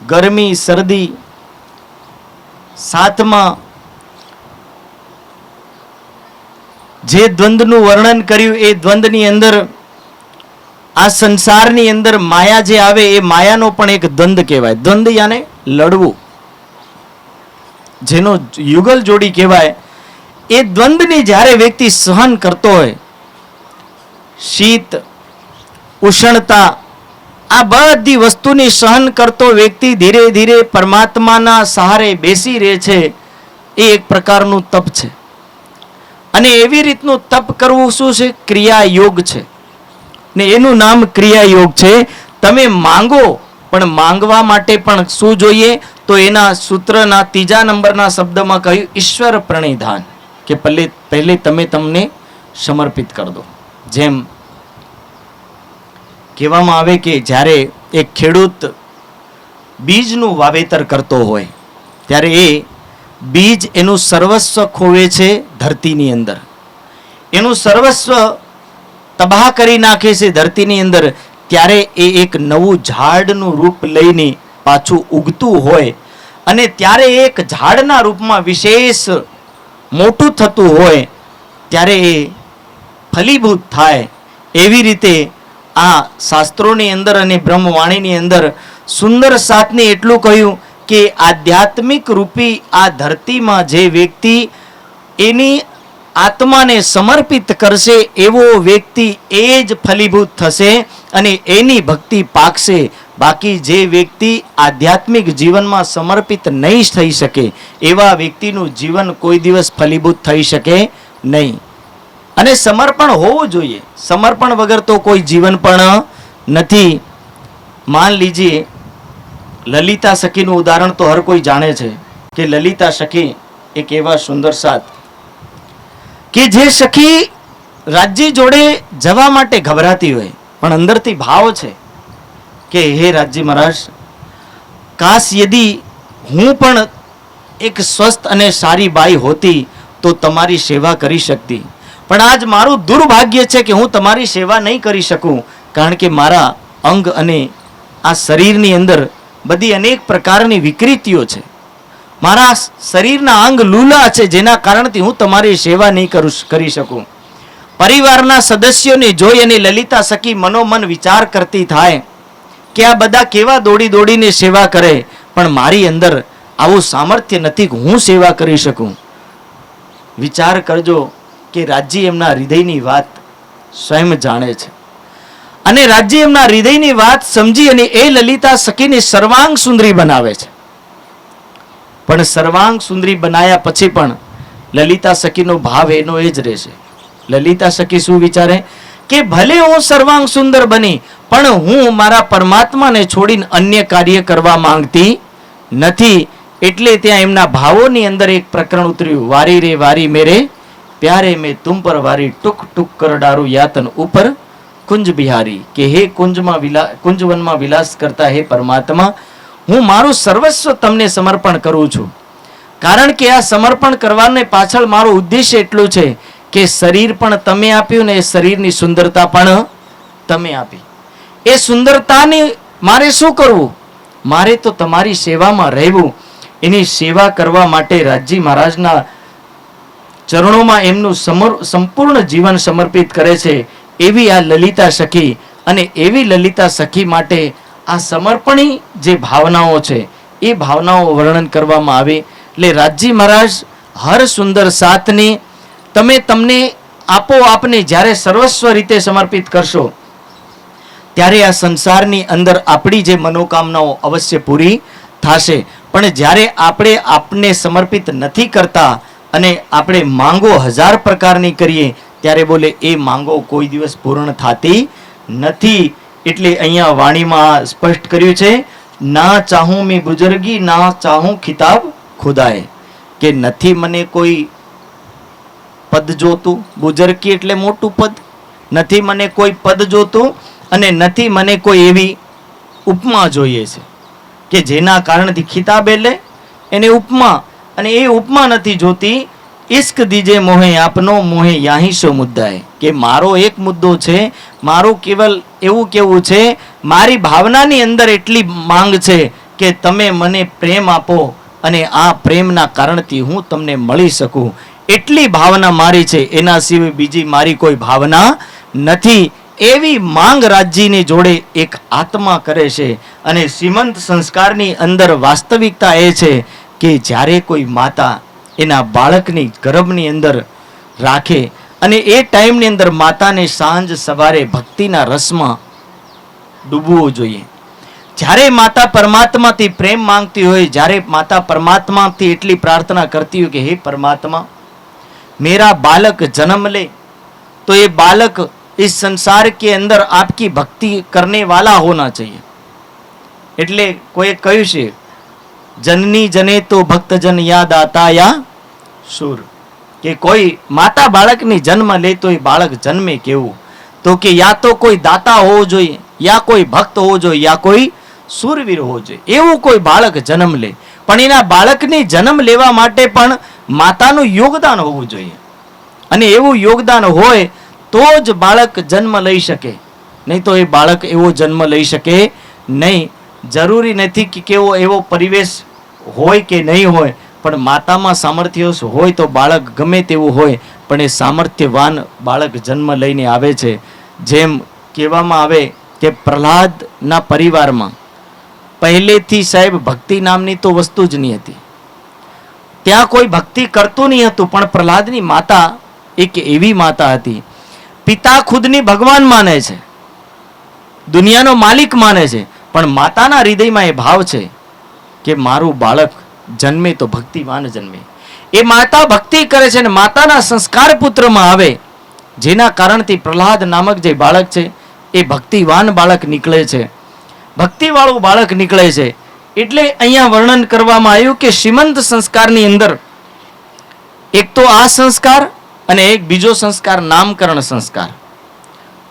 ગરમી, શરદી, સાથમાં જે દ્વંદનું વર્ણન કર્યું એ દ્વંદની અંદર આ સંસારની અંદર માયા જે આવે એ માયાનો પણ એક દ્વંદ કહેવાય. દ્વંદ યાને લડવું, જેનો યુગલ જોડી કહેવાય. એ દ્વંદને જ્યારે વ્યક્તિ સહન કરતો હોય, શીત, ઉષ્ણતા, આ બધી વસ્તુની સહન કરતો વ્યક્તિ ધીરે ધીરે પરમાત્માના સહારે બેસી રહે છે. એ એક પ્રકારનું તપ છે. અને એવી રીતનું તપ કરવું શું છે? ક્રિયા યોગ છે. ને એનું નામ ક્રિયા યોગ છે. તમે માંગો, પણ માંગવા માટે પણ શું જોઈએ? તો એના સૂત્રના 3જા નંબરના શબ્દમાં કહ્યું ઈશ્વર પ્રણિધાન, કે પહેલે તમે તમને સમર્પિત કરી દો. જેમ કહેવામાં આવે કે જ્યારે એક ખેડૂત બીજનું વાવેતર કરતો હોય ત્યારે એ બીજ એનું સર્વસ્વ ખોવે છે ધરતીની અંદર, એનું સર્વસ્વ તબાહ કરી નાખે છે ધરતીની અંદર. ત્યારે એ એક નવું ઝાડનું રૂપ લઈને પાછું ઉગતું હોય અને ત્યારે એક ઝાડના રૂપમાં વિશેષ મોટું થતું હોય ત્યારે એ ફલીભૂત થાય. એવી રીતે આ શાસ્ત્રોની અંદર અને બ્રહ્મવાણીની અંદર સુંદર સાતને એટલું કહ્યું કે આધ્યાત્મિક રૂપી આ ધરતીમાં જે વ્યક્તિ એની આત્માને સમર્પિત કરશે એવો વ્યક્તિ એ જ ફલીભૂત થશે અને એની ભક્તિ પાકશે. બાકી જે વ્યક્તિ આધ્યાત્મિક જીવનમાં સમર્પિત નહીં થઈ શકે એવા વ્યક્તિનું જીવન કોઈ દિવસ ફલીભૂત થઈ શકે નહીં. અને સમર્પણ હોવું જોઈએ. સમર્પણ વગર તો કોઈ જીવન પણ નથી. માન લીજીએ લલિતા સખીનું ઉદાહરણ તો હર કોઈ જાણે છે કે લલિતા સખી એક એવા સુંદર સાત કે જે સખી રાજ્ય જોડે જવા માટે ગભરાતી હોય પણ અંદરથી ભાવ છે કે હે રાજ્ય મહારાજ, કાશ યદી હું પણ એક સ્વસ્થ અને સારી બાઈ હોતી તો તમારી સેવા કરી શકતી. પણ આજ મારું દુર્ભાગ્ય છે કે હું તમારી સેવા નહીં કરી શકું, કારણ કે મારા અંગ અને આ શરીરની અંદર બધી અનેક પ્રકારની વિકૃતિઓ છે. મારા શરીરના અંગ લૂલા છે જેના કારણથી હું તમારી સેવા નહીં કરી શકું. પરિવારના સદસ્યોને જોઈ અને લલિતા સખી મનોમન વિચાર કરતી થાય કે આ બધા કેવા દોડી દોડીને સેવા કરે, પણ મારી અંદર આવું સામર્થ્ય નથી કે હું સેવા કરી શકું. વિચાર કરજો કે રાજ્ય એમના હૃદયની વાત સ્વયં જાણે છે અને રાજ્ય એમના હૃદયની વાત સમજી અને એ લલિતા સખીને સર્વાંગ સુંદરી બનાવે છે. પણ સર્વાંગ સુંદરી બનાયા પછી પણ લલિતા સખીનો ભાવ એનો એ જ રહેશે. લલિતા સખી શું વિચારે કે ભલે હું સર્વાંગ સુંદર બની પણ હું મારા પરમાત્માને છોડીને અન્ય કાર્ય કરવા માંગતી નથી. એટલે ત્યાં એમના ભાવોની અંદર એક પ્રકરણ ઉતર્યું, વારી રે વારી મેરે પ્યારે મેં તુમ પર વારી ટુક ટુક કર ડારું યાતન ઉપર કુંજ બિહારી, કે હે કુંજવનમાં વિલાસ કરતા હે પરમાત્મા, હું મારું સર્વસ્વ તમને સમર્પણ કરું છું. કારણ કે આ સમર્પણ કરવાને પાછળ મારો ઉદ્દેશ્ય એટલું છે કે શરીર પણ તમે આપ્યું ને એ શરીરની સુંદરતા પણ તમે આપી. એ સુંદરતાની મારે શું કરવું? મારે તો તમારી સેવામાં રહેવું. એની સેવા કરવા માટે રાજજી મહારાજના ચરણોમાં એમનું સંપૂર્ણ જીવન સમર્પિત કરે છે. એવી આ લલિતા સખી, અને એવી લલિતા સખી માટે આ સમર્પણી જે ભાવનાઓ છે એ ભાવનાઓ વર્ણન કરવામાં આવે. એટલે રાજજી મહારાજ હર સુંદર સાતને તમને આપોઆપને જ્યારે સર્વસ્વ રીતે સમર્પિત કરશો ત્યારે આ સંસારની અંદર આપણી જે મનોકામનાઓ અવશ્ય પૂરી થશે. પણ જ્યારે આપણે આપને સમર્પિત નથી કરતા અને આપણે માંગો 1000 પ્રકારની કરીએ ત્યારે બોલે એ માંગો કોઈ દિવસ પૂર્ણ થતી નથી. એટલે અહીંયા વાણીમાં સ્પષ્ટ કર્યું છે, ના ચાહું મેં બુજર્ગી ના ચાહું ખિતાબ ખુદાએ, કે નથી મને કોઈ પદ જોતું. બુજર્ગી એટલે મોટું પદ. નથી મને કોઈ પદ જોતું અને નથી મને કોઈ એવી ઉપમા જોઈએ છે કે જેના કારણથી ખિતાબ એટલે એને ઉપમા, અને એ ઉપમા નથી જોતી. ઇશ્ક દીજે મોહે આપનો મોહે યાહી સો મુદ્દાએ, કે મારો એક મુદ્દો છે, મારું કેવલ એવું કેવું છે, મારી ભાવનાની અંદર એટલી માંગ છે કે તમે મને પ્રેમ આપો અને આ પ્રેમના કારણથી હું તમને મળી શકું. એટલી ભાવના મારી છે, એના સિવાય બીજી મારી કોઈ ભાવના નથી. એવી માંગ રાજ્યની જોડે એક આત્મા કરે છે. અને શ્રીમંત સંસ્કારની અંદર વાસ્તવિકતા એ છે કે જ્યારે કોઈ માતા એના બાળકની ગર્ભની અંદર રાખે અને એ ટાઈમની અંદર માતાને સાંજ સવારે ભક્તિના રસમાં ડૂબવું જોઈએ. જ્યારે માતા પરમાત્માથી પ્રેમ માંગતી હોય, જ્યારે માતા પરમાત્માથી એટલી પ્રાર્થના કરતી હોય કે હે પરમાત્મા मेरा बालक जन्म ले, तो ये बालक इस संसार के अंदर आपकी भक्ति करने वाला होना चाहिए. એટલે કોઈ કહ્યું છે જનની જને તો ભક્તજન યાદ આતા યા સુર, કે કોઈ માતા બાળકની જન્મ લે તો એ બાળક જન્મે કેવું, તો કે યા તો કોઈ દાતા હોવો જોઈએ, યા કોઈ ભક્ત હોવો જોઈએ, યા કોઈ સુરવીર હોવો જોઈએ. એવું કોઈ બાળક જન્મ લે, પણ એના બાળકની જન્મ લેવા માટે પણ માતાનું યોગદાન હોવું જોઈએ. અને એવું યોગદાન હોય તો જ બાળક જન્મ લઈ શકે, નહીં તો એ બાળક એવો જન્મ લઈ શકે નહીં. જરૂરી નથી કે કેવો એવો પરિવેશ હોય કે નહીં હોય, પણ માતામાં સામર્થ્ય હોય તો બાળક ગમે તેવું હોય, પણ એ સામર્થ્યવાન બાળક જન્મ લઈને આવે છે. જેમ કહેવામાં આવે કે પ્રહલાદના પરિવારમાં પહેલેથી સાહેબ ભક્તિ નામની તો વસ્તુ જ નહીં હતી. ત્યાં કોઈ ભક્તિ કરતું નહીં હતું, પણ પ્રહલાદની માતા એક એવી માતા હતી, પિતા ખુદની ભગવાન માને છે, દુનિયાનો માલિક માને છે, પણ માતાના હૃદયમાં એ ભાવ છે કે મારું બાળક જન્મે તો ભક્તિવાન જન્મે. એ માતા ભક્તિ કરે છે અને માતાના સંસ્કાર પુત્રમાં આવે, જેના કારણથી પ્રહલાદ નામક જે બાળક છે એ ભક્તિવાન બાળક નીકળે છે, ભક્તિવાળું બાળક નીકળે છે. એટલે અહીંયા વર્ણન કરવામાં આવ્યું કે શ્રીમંત સંસ્કારની અંદર એક તો આ સંસ્કાર અને એક બીજો સંસ્કાર નામકરણ સંસ્કાર.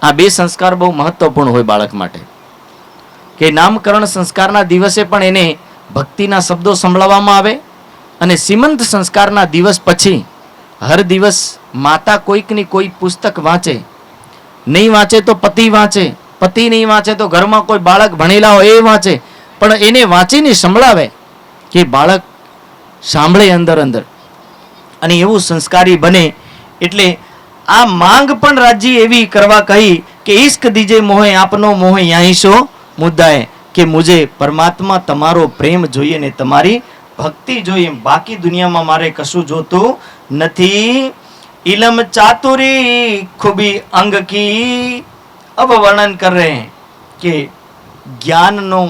આ બે સંસ્કાર બહુ મહત્વપૂર્ણ હોય બાળક માટે, કે નામકરણ સંસ્કારના દિવસે પણ એને ભક્તિના શબ્દો સંભળાવવામાં આવે, અને શ્રીમંત સંસ્કારના દિવસ પછી હર દિવસ માતા કોઈકની કોઈ પુસ્તક વાંચે, નહીં વાંચે તો પતિ વાંચે, પતિ નહીં વાંચે તો ઘરમાં કોઈ બાળક ભણેલા હોય એ વાંચે, પણ એને વાંચીને સંભળાવે કે બાળક સાંભળે અંદર અંદર અને એવું સંસ્કારી બને. એટલે આ માંગ પણ રાજ્ય એવી કરવા કહી કે ઇશ્ક દીજે મોહે આપનો મોહે યાહીશો મુદ્દાએ, કે મુજે પરમાત્મા તમારો પ્રેમ જોઈએ ને તમારી ભક્તિ જોઈએ, બાકી દુનિયામાં મારે કશું જોતું નથી. ઇલમ ચાતુરી ખૂબી અંગ કી, અબ વર્ણન કર રહે हैं કે જ્ઞાનનું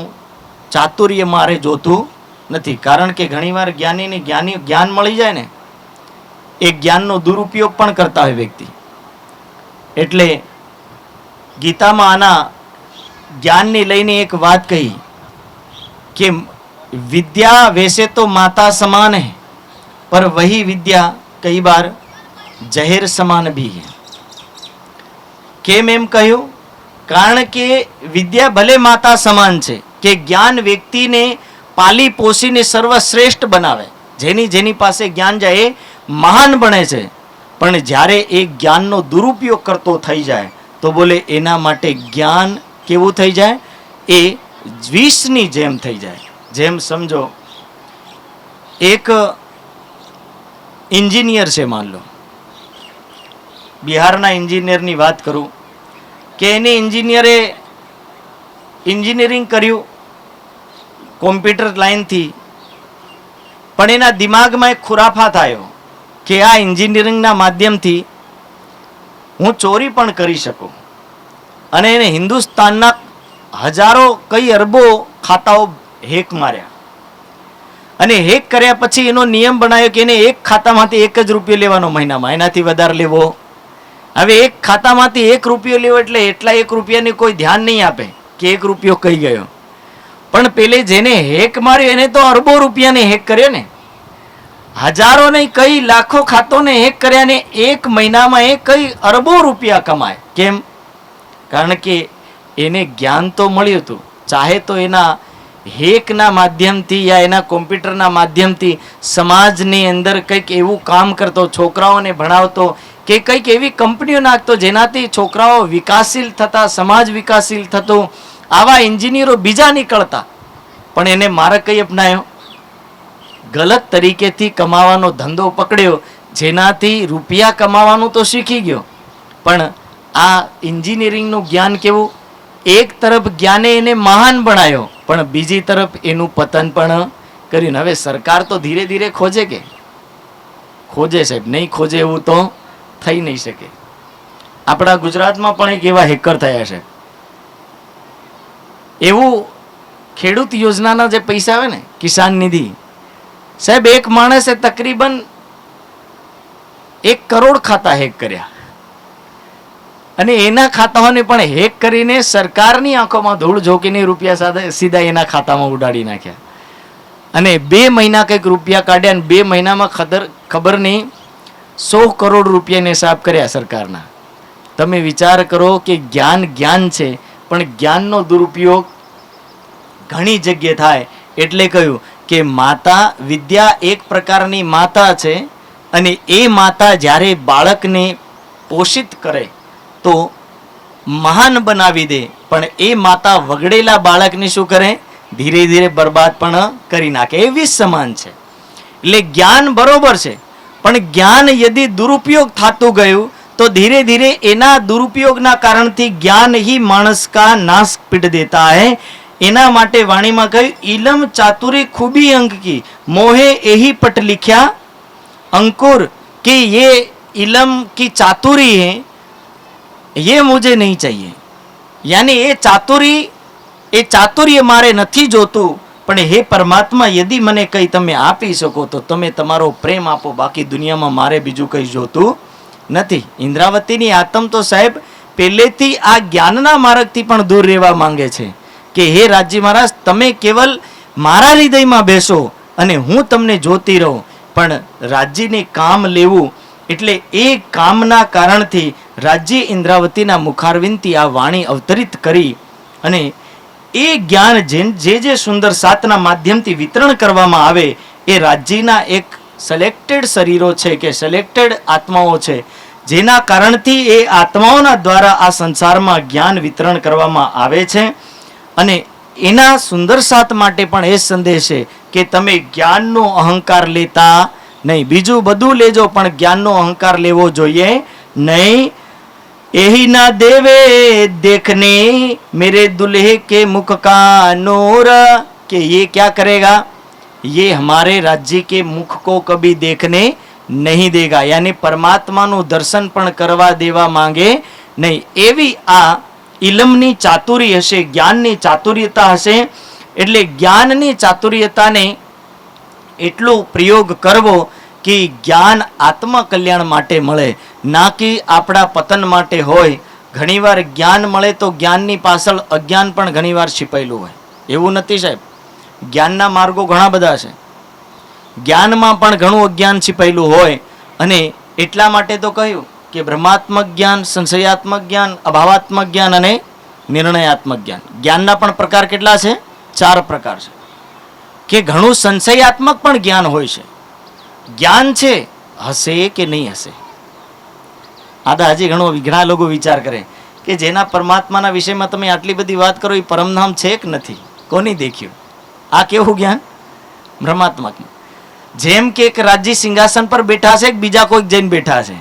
ચાતુર્ય મારે જોતું નથી. કારણ કે ઘણીવાર જ્ઞાની જ્ઞાન મળી જાય ને, એ જ્ઞાનનો દુરુપયોગ પણ કરતા હોય વ્યક્તિ. એટલે ગીતામાં આના જ્ઞાનને લઈને એક વાત કહી કે વિદ્યા वैसे तो माता समान है, पर वही विद्या कई बार जहर समान भी है. કેમ એમ કહ્યું? કારણ કે વિદ્યા ભલે માતા સમાન છે, કે જ્ઞાન વ્યક્તિને પાલી પોષીને સર્વશ્રેષ્ઠ બનાવે, જેની પાસે જ્ઞાન જાય એ મહાન બને છે, પણ જ્યારે એ જ્ઞાનનો દુરુપયોગ કરતો થઈ જાય તો બોલે એના માટે જ્ઞાન કેવું થઈ જાય, એ વિષની જેમ થઈ જાય. જેમ સમજો એક એન્જિનિયર છે, માન લો બિહારના એન્જિનિયરની વાત કરું, કે એને એન્જિનિયરિંગ કર્યું કોમ્પ્યુટર લાઈનથી, પણ એના દિમાગમાં એક ખુરાફાત આવ્યો કે આ એન્જિનિયરિંગના માધ્યમથી હું ચોરી પણ કરી શકું, અને એને હિન્દુસ્તાનના હજારો કઈ અરબો ખાતાઓ હેક માર્યા, અને હેક કર્યા પછી એનો નિયમ બનાવ્યો કે એને એક ખાતામાંથી 1 જ રૂપિયો લેવાનો મહિનામાં, એનાથી વધારે લેવો. હવે એક ખાતામાંથી 1 રૂપિયો લેવો એટલે એટલા 1 રૂપિયાને કોઈ ધ્યાન નહીં આપે કે 1 રૂપિયો કઈ ગયો, પણ પેલે જેને હેક માર્યો એને તો અરબો રૂપિયાને હેક કર્યો ને, હજારો નહીં કઈ લાખો ખાતોને હેક કર્યા ને એક મહિનામાં એ કઈ અરબો રૂપિયા કમાય. કેમ? કારણ કે એને જ્ઞાન તો મળ્યું હતું, ચાહે તો એના હેકના માધ્યમથી યા એના કોમ્પ્યુટરના માધ્યમથી સમાજની અંદર કંઈક એવું કામ કરતો, છોકરાઓને ભણાવતો, કે કંઈક એવી કંપનીઓ નાખતો જેનાથી છોકરાઓ વિકાસશીલ થતા, સમાજ વિકાસશીલ થતો. આવા એન્જિનિયરો બીજા નીકળતા, પણ એને માર્ગ કઈ અપનાયો? ગલત તરીકેથી કમાવાનો ધંધો પકડ્યો, જેનાથી રૂપિયા કમાવાનું તો શીખી ગયો, પણ આ એન્જિનિયરિંગનું જ્ઞાન કેવું, એક તરફ જ્ઞાને એને મહાન બનાવ્યો, પણ બીજી તરફ એનું પતન પણ કર્યું. હવે સરકાર તો ધીરે ધીરે ખોજે, કે ખોજે સાહેબ, નહીં ખોજે એવું તો થઈ નહીં શકે. આપણા ગુજરાતમાં પણ એક એવા હેકર થયા છે, એવું ખેડૂત યોજનાના જે પૈસા આવે ને, કિસાન નિધિ, સાહેબ એક માણસે તકરીબન 1 કરોડ ખાતા હેક કર્યા, અને એના ખાતાઓને પણ હેક કરીને સરકારની આંખોમાં ધૂળ ઝોકીને રૂપિયા સાથે સીધા એના ખાતામાં ઉડાડી નાખ્યા, અને 2 મહિના કંઈક રૂપિયા કાઢ્યા, અને 2 મહિનામાં ખબર નહીં 100 કરોડ રૂપિયાને સાફ કર્યા સરકારના. તમે વિચાર કરો કે જ્ઞાન છે, પણ જ્ઞાનનો દુરુપયોગ ઘણી જગ્યાએ થાય. એટલે કહ્યું કે માતા વિદ્યા એક પ્રકારની માતા છે, અને એ માતા જ્યારે બાળકને પોષિત કરે તો મહાન બનાવી દે, પણ એ માતા વગડેલા બાળકને શું કરે? ધીરે ધીરે બરબાદ પણ કરી નાખે. એવી સમાન છે. એટલે જ્ઞાન બરોબર છે, પણ જ્ઞાન યદિ દુરુપયોગ થતું ગયું તો ધીરે ધીરે એના દુરુપયોગના કારણથી જ્ઞાન ही માણસ કા નાશ પીટ દેતા है. એના માટે વાણીમાં કહ્યું, ઇલમ ચાતુરી ખૂબી અંક કી મોહે એહી પટ लिख्या अंकुर कि ये इलम की चातुरी है, ये मुझे नहीं चाहिए. यानी એ ચાતુર્ય મારે નથી જોતું, પણ હે પરમાત્મા, યદિ મને કંઈ તમે આપી શકો તો તમે તમારો પ્રેમ આપો, બાકી દુનિયામાં મારે બીજું કંઈ જોતું નથી. ઇન્દ્રાવતીની આત્મ તો સાહેબ પહેલેથી આ જ્ઞાનના માર્ગથી પણ દૂર રહેવા માંગે છે કે હે રાજ્ય મહારાજ, તમે કેવલ મારા હૃદયમાં બેસો અને હું તમને જોતી રહું. પણ રાજ્યને કામ લેવું, એટલે એ કામના કારણથી રાજ્ય ઇન્દ્રાવતીના મુખારવિંદથી આ વાણી અવતરિત કરી, અને એ જ્ઞાન જે સુંદર સાતના માધ્યમથી વિતરણ કરવામાં આવે, એ રાજ્યના એક સિલેક્ટેડ શરીરો છે કે સિલેક્ટેડ આત્માઓ છે, જેના કારણથી એ આત્માઓના દ્વારા આ સંસારમાં જ્ઞાન વિતરણ કરવામાં આવે છે. અને એના સુંદર સાત માટે પણ એ સંદેશ છે કે તમે જ્ઞાનનો અહંકાર લેતા નહીં. બીજું બધું લેજો, પણ જ્ઞાનનો અહંકાર લેવો જોઈએ નહીં. यही ना देवे देखने मेरे दुल्हे के मुख का नूर, कि ये क्या करेगा? ये हमारे राज्य के मुख को कभी देखने नहीं देगा. यानी परमात्माનું દર્શન પણ કરવા દેવા માંગે નહીં. એવી આ ઇલમની ચાતુર્ય હશે, જ્ઞાનની ચાતુર્યતા હશે. એટલે જ્ઞાનની ચાતુર્યતાને એટલો પ્રયોગ કરવો કે જ્ઞાન આત્મા કલ્યાણ માટે મળે, ના કે આપણા પતન માટે હોય. ઘણીવાર જ્ઞાન મળે તો જ્ઞાનની પાછળ અજ્ઞાન પણ ઘણીવાર छिपाયેલું હોય. એવું નથી સાહેબ, જ્ઞાનના માર્ગો ઘણા બધા છે, જ્ઞાનમાં પણ ઘણું અજ્ઞાન छिपाયેલું હોય. અને એટલા માટે તો કહ્યું કે બ્રહ્માત્મક જ્ઞાન, સંશયાત્મક જ્ઞાન, અભાવાત્મક જ્ઞાન અને નિર્ણયાત્મક જ્ઞાન. જ્ઞાનના પણ પ્રકાર કેટલા છે? 4 પ્રકાર છે. કે ઘણું સંશયાત્મક પણ જ્ઞાન હોય છે. જ્ઞાન છે, હશે કે નહીં હશે. આદા હજી ઘણા લોકો વિચાર કરે કે જેના પરમાત્માના વિષયમાં તમે આટલી બધી વાત કરો, એ પરમધામ છે કે નથી, કોની દેખ્યું? આ કેવું જ્ઞાન? બ્રહ્માત્મક. જેમ કે એક રાજ્ય સિંહાસન પર બેઠા છે, બીજા કોઈક જઈને બેઠા છે,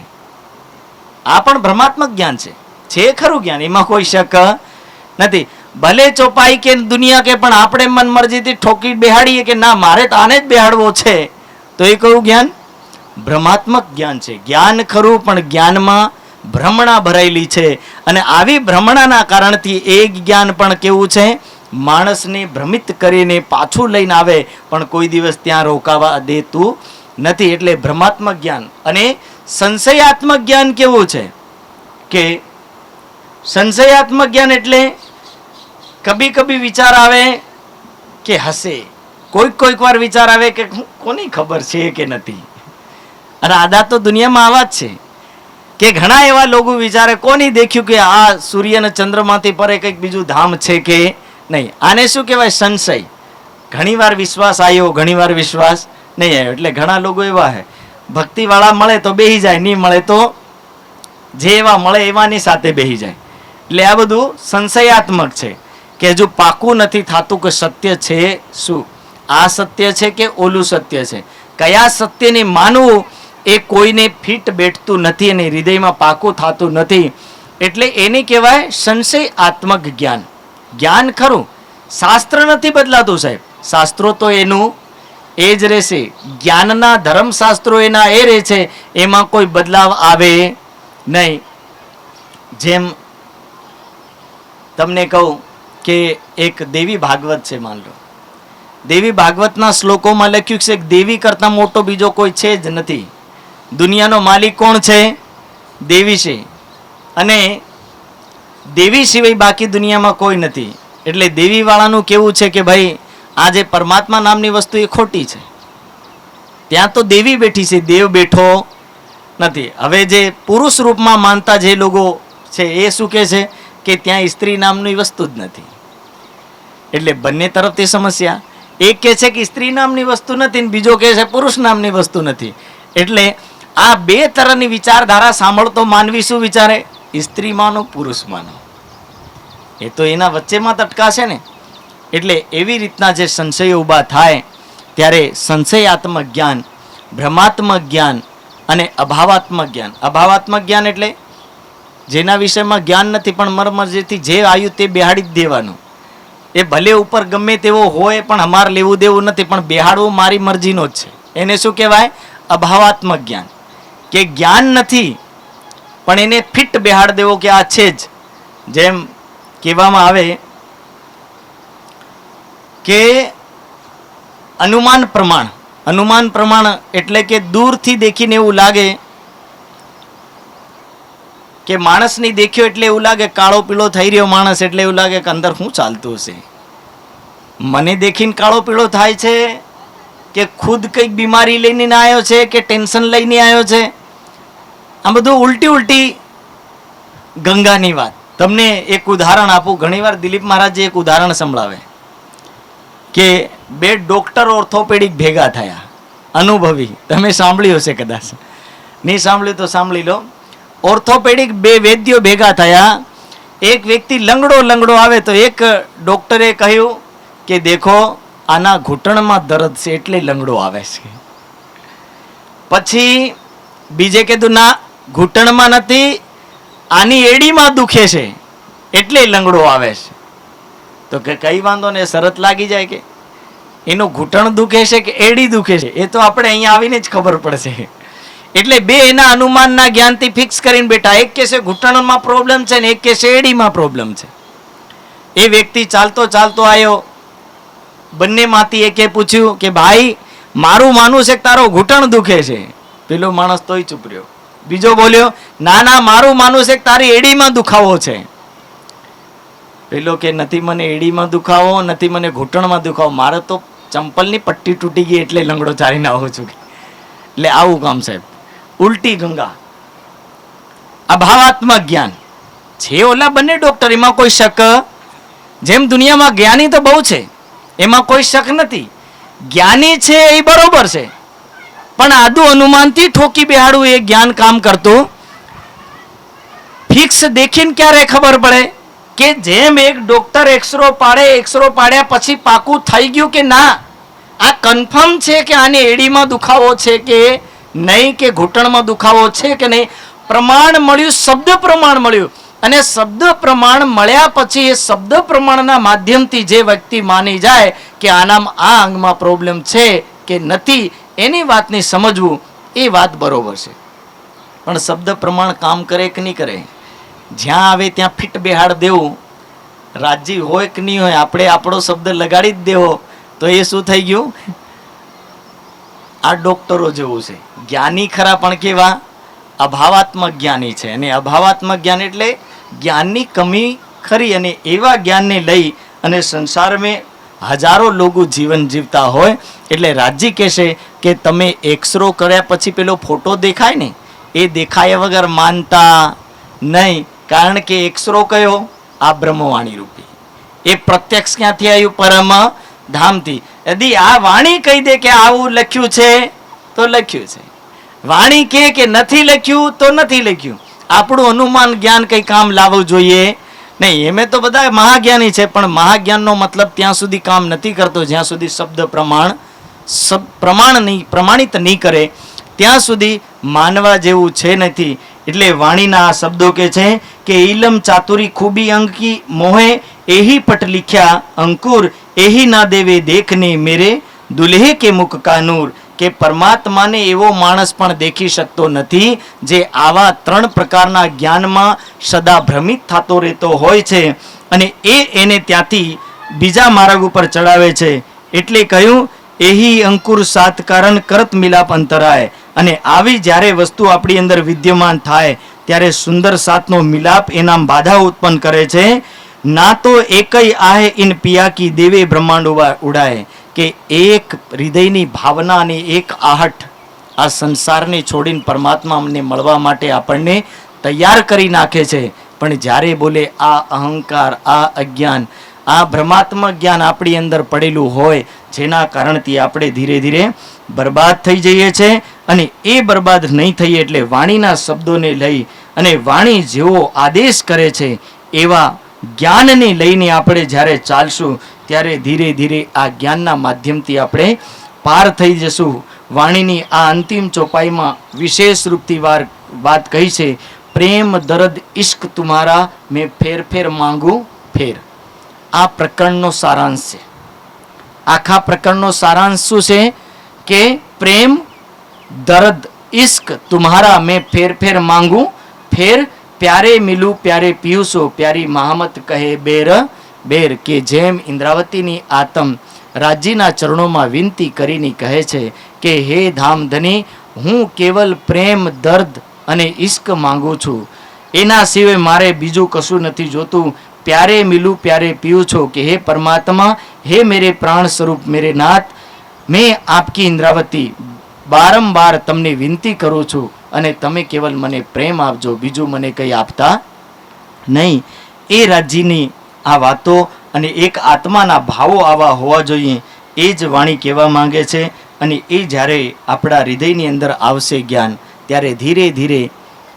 આ પણ બ્રહ્માત્મક જ્ઞાન છે ખરું જ્ઞાન, એમાં કોઈ શક નથી. ભલે ચોપાઈ કે દુનિયા કે, પણ આપણે મન મરજીથી ઠોકી બેહાડીએ કે ના મારે તો આને જ બેહાડવો છે, તો એ કયું જ્ઞાન? ભ્રમાત્મક જ્ઞાન છે. જ્ઞાન ખરું, પણ જ્ઞાનમાં ભ્રમણા ભરાયેલી છે. અને આવી ભ્રમણાના કારણથી એ જ્ઞાન પણ કેવું છે? માણસને ભ્રમિત કરીને પાછું લઈને આવે, પણ કોઈ દિવસ ત્યાં રોકાવા દેતું નથી. એટલે ભ્રમાત્મક જ્ઞાન. અને સંશયાત્મક જ્ઞાન કેવું છે? કે સંશયાત્મક જ્ઞાન એટલે કભી વિચાર આવે કે હશે, કોઈક વાર વિચાર આવે કે કોની ખબર છે કે નથી. અને આદા તો દુનિયામાં આવા જ છે કે ઘણા એવા લોકો વિચારે કોની દેખ્યું કે આ સૂર્ય અને ચંદ્રમાંથી પરે કંઈક બીજું ધામ છે કે નહીં. આને શું કહેવાય? સંશય. ઘણીવાર વિશ્વાસ આવ્યો, ઘણીવાર વિશ્વાસ નહીં આવ્યો. એટલે ઘણા લોકો એવા છે, ભક્તિવાળા મળે તો બેહી જાય, નહીં મળે તો જે એવા મળે એવાની સાથે બેહી જાય. એટલે આ બધું સંશયાત્મક છે કે હજુ પાકું નથી થતું કે સત્ય છે શું, આ સત્ય છે કે ઓલું સત્ય છે. કયા સત્યને માનવું એ કોઈને ફિટ બેઠતું નથી અને હૃદયમાં પાકું થતું નથી. એટલે એને કહેવાય સંશયાત્મક જ્ઞાન. જ્ઞાન ખરું, શાસ્ત્ર નથી બદલાતું સાહેબ, શાસ્ત્રો તો એનું એ જ રહેશે. જ્ઞાનના ધર્મશાસ્ત્રો એના એ રહે છે, એમાં કોઈ બદલાવ આવે નહીં. જેમ તમને કહું કે એક દેવી ભાગવત છે, માન લો દેવી ભાગવતના શ્લોકોમાં લખ્યું છે કે દેવી કરતા મોટો બીજો કોઈ છે જ નથી. દુનિયાનો માલિક કોણ છે? દેવી છે. અને દેવી સિવાય બાકી દુનિયામાં કોઈ નથી. એટલે દેવી વાળાનું કેવું છે કે ભાઈ આ જે પરમાત્મા નામની વસ્તુ એ ખોટી છે. ત્યાં તો દેવી બેઠી છે, દેવ બેઠો નથી. હવે જે પુરુષ રૂપમાં માનતા જે લોકો છે એ શું કહે છે કે ત્યાં સ્ત્રી નામની વસ્તુ જ નથી. એટલે બંને તરફથી સમસ્યા. એક કહે છે કે સ્ત્રી નામની વસ્તુ નથી, બીજો કહે છે પુરુષ નામની વસ્તુ નથી. એટલે આ બે તરહની વિચારધારા સાંભળતો માનવી શું વિચારે? સ્ત્રી માનો, પુરુષ માનો. એ તો એના વચ્ચેમાં તટકાશે ને. એટલે એવી રીતના જે સંશયો ઊભા થાય ત્યારે સંશયાત્મક જ્ઞાન, ભ્રમાત્મક જ્ઞાન અને અભાવાત્મક જ્ઞાન. અભાવાત્મક જ્ઞાન એટલે જેના વિષયમાં જ્ઞાન નથી પણ મરમરજીથી જે આવ્યું તે બેહાડી જ દેવાનું. એ ભલે ઉપર ગમે તેવો હોય પણ અમારે લેવું દેવું નથી, પણ બેહાડવું મારી મરજીનો જ છે. એને શું કહેવાય? અભાવાત્મક જ્ઞાન. કે જ્ઞાન નથી પણ એને ફિટ બેહાડ દેવો કે આ છે જ. જેમ કહેવામાં આવે કે અનુમાન પ્રમાણ. અનુમાન પ્રમાણ એટલે કે દૂરથી દેખીને એવું લાગે કે માણસની દેખ્યો એટલે એવું લાગે કાળો પીળો થઈ રહ્યો માણસ, એટલે એવું લાગે કે અંદર શું ચાલતું હશે. મને દેખીને કાળો પીળો થાય છે કે ખુદ કંઈક બીમારી લઈને આવ્યો છે કે ટેન્શન લઈને આવ્યો છે. આ બધું ઉલટી ઉલટી ગંગાની વાત. તમને એક ઉદાહરણ આપું. ઘણીવાર દિલીપ મહારાજે એક ઉદાહરણ સંભળાવે કે બે ડોક્ટર ઓર્થોપેડિક ભેગા થયા, અનુભવી. તમે સાંભળ્યું હશે, કદાચ નહીં સાંભળ્યું તો સાંભળી લો. ઓર્થોપેડિક બે વૈદ્યો ભેગા થયા. એક વ્યક્તિ લંગડો આવે તો એક ડોક્ટરે કહ્યું કે દેખો આના ઘૂંટણમાં દર્દ છે એટલે લંગડો આવે છે. પછી બીજે કીધું ના, ઘૂંટણમાં નથી, આની એડીમાં દુખે છે એટલે લંગડો આવે છે. તો કે કઈ વાંધો ને, શરત લાગી જાય કે એનું ઘૂંટણ દુખે છે કે એડી દુખે છે એ તો આપણે અહીંયા આવીને જ ખબર પડશે. એટલે બે એના અનુમાનના જ્ઞાનથી ફિક્સ કરીને બેઠા. એક કે છે ઘૂંટણમાં પ્રોબ્લેમ છે ને એક કે છે એડીમાં પ્રોબ્લેમ છે. એ વ્યક્તિ ચાલતો ચાલતો આવ્યો. બંનેમાંથી એકે પૂછ્યું કે ભાઈ મારું માનવું છે કે તારો ઘૂંટણ દુખે છે. પેલો માણસ તોય ચૂપ રહ્યો. બીજો બોલ્યો ના ના, મારું માનવું છે કે તારી એડીમાં દુખાવો છે. પેલો કે નથી મને એડીમાં દુખાવો, નથી મને ઘૂંટણમાં દુખાવો, મારે તો ચંપલની પટ્ટી તૂટી ગઈ એટલે લંગડો ચાલીને આવું છું. એટલે આવું કામ સાહેબ, ઉલટી ગંગા. અભાવાત્મક જ્ઞાન છે ઓલા બંને ડોક્ટર, એમાં કોઈ શક. જેમ દુનિયામાં જ્ઞાની તો બહુ છે, એમાં કોઈ શક નથી. જ્ઞાની છે એ બરોબર છે, પણ આદુ અનુમાનથી ઠોકી બેહાડવું એ જ્ઞાન કામ કરતું. ફિક્સ દેખીને ક્યારે ખબર પડે કે જેમ એક ડોક્ટર એક્સરો પાડે, એક્સરો પાડ્યા પછી પાકું થઈ ગયું કે ના આ કન્ફર્મ છે કે આને એડીમાં દુખાવો છે કે નહીં, કે ઘૂંટણમાં દુખાવો છે કે નહીં, પ્રમાણ મળ્યું, શબ્દ પ્રમાણ મળ્યું. અને શબ્દ પ્રમાણ મળ્યા પછી એ શબ્દ પ્રમાણના માધ્યમથી જે વ્યક્તિ માની જાય કે આનામાં આ અંગમાં પ્રોબ્લેમ છે કે નથી, એની વાતને સમજવું એ વાત બરોબર છે. પણ શબ્દ પ્રમાણ કામ કરે કે નહીં કરે? જ્યાં આવે ત્યાં ફિટ બેહાડ દેવું. રાજી હોય કે નહીં હોય, આપણે આપણો શબ્દ લગાડી જ દેવો તો એ શું થઈ ગયું? આ ડોક્ટરો જેવું છે. જ્ઞાની ખરા પણ કેવા? અભાવાત્મક જ્ઞાની છે. અને અભાવાત્મક જ્ઞાન એટલે જ્ઞાનની કમી ખરી, અને એવા જ્ઞાનને લઈ અને સંસારમાં હજારો લોકો જીવન જીવતા હોય. એટલે રાજી કહેશે કે તમે એક્સરો કર્યા પછી પેલો ફોટો દેખાય ને એ દેખાયા વગર માનતા નહીં. કારણ કે એક્સરો કયો? આ બ્રહ્મવાણી રૂપી. એ પ્રત્યક્ષ ક્યાંથી આવ્યું? પરમ ધામથી. यदि આ વાણી કહી દે કે આવું લખ્યું છે તો લખ્યું છે, વાણી કહે કે નથી લખ્યું તો નથી લખ્યું. આપણું અનુમાન જ્ઞાન કઈ કામ લાવવું જોઈએ નહીં. એમે તો બધા મહાજ્ઞાની છે, પણ મહાજ્ઞાનનો મતલબ ત્યાં સુધી કામ નથી કરતો જ્યાં સુધી શબ્દ પ્રમાણિત નહીં કરે ત્યાં સુધી માનવા જેવું છે નથી. એટલે વાણીના આ શબ્દો કે છે કે ઇલમ ચાતુરી ખૂબી અંકી મોહે એહી પટ લીખ્યા અંકુર એહી ના દેવે દેખને મેરે દુલ્હે કે મુખ કાનૂર. કે પરમાત્માને એવો માણસ પણ દેખી શકતો નથી જે આવા ત્રણ પ્રકારના જ્ઞાનમાં સદા ભ્રમિત થતો રહેતો હોય છે. અને એને ત્યાંથી બીજા માર્ગ ઉપર ચડાવે છે. એટલે કહ્યું એહી અંકુર સાત કારણ કરત મિલાપ અંતરાય. અને આવી જ્યારે વસ્તુ આપણી અંદર વિદ્યમાન થાય ત્યારે સુંદર સાતનો મિલાપ એના બાધા ઉત્પન્ન કરે છે. ના તો એકય આહે ઇન પિયા કી દેવે બ્રહ્માંડ ઉડાય, કે એક હૃદયની ભાવના અને એક આહટ આ સંસારને છોડીને પરમાત્મા અમને મળવા માટે આપણને તૈયાર કરી નાખે છે. પણ જ્યારે બોલે આ અહંકાર, આ અજ્ઞાન, આ ભ્રમાત્મક જ્ઞાન આપણી અંદર પડેલું હોય, જેના કારણથી આપણે ધીરે ધીરે બરબાદ થઈ જઈએ છીએ. અને એ બરબાદ નહીં થઈએ એટલે વાણીના શબ્દોને લઈ અને વાણી જેવો આદેશ કરે છે એવા જ્ઞાનને લઈને આપણે જ્યારે ચાલશું ત્યારે ધીરે ધીરે આ જ્ઞાનના માધ્યમથી આપણે પાર થઈ જશું. વાણીની આ અંતિમ ચોપાઈમાં વિશેષ રૂપથી વાત કહી છે, પ્રેમ દર્દ ઇશ્ક તુમ્હારા મેં ફેર ફેર માંગુ ફેર. આ પ્રકરણનો સારાંશ છે. આખા પ્રકરણનો સારાંશ શું છે કે પ્રેમ દર્દ ઇશ્ક તુમ્હારા મેં ફેર ફેર માંગુ ફેર, પ્યારે મિલું પ્યારે પીયુસો પ્યારી મહામત કહે બેર બેર. કે જેમ ઇન્દ્રાવતીની આતમ રાજીના ચરણોમાં વિનંતી કરીને કહે છે કે હે ધામધની, હું કેવલ પ્રેમ દર્દ અને ઇશ્ક માંગુ છું, એના સિવાય મારે બીજું કશું નથી જોતું. प्यारे मिलूं प्यारे पीऊँ छो कि हे परमात्मा, हे मेरे प्राण स्वरूप मेरे नाथ, मैं आपकी इंद्रावती बारंबार तमने विनती करूँ छूं અને તમે કેવલ મને પ્રેમ આપજો, બીજું મને કંઈ આપતા નહીં. એ રાજ્યની આ વાતો અને એક આત્માના ભાવો આવા હોવા જોઈએ એ જ વાણી કહેવા માંગે છે. અને એ જ્યારે આપણા હૃદયની અંદર આવશે જ્ઞાન, ત્યારે ધીરે ધીરે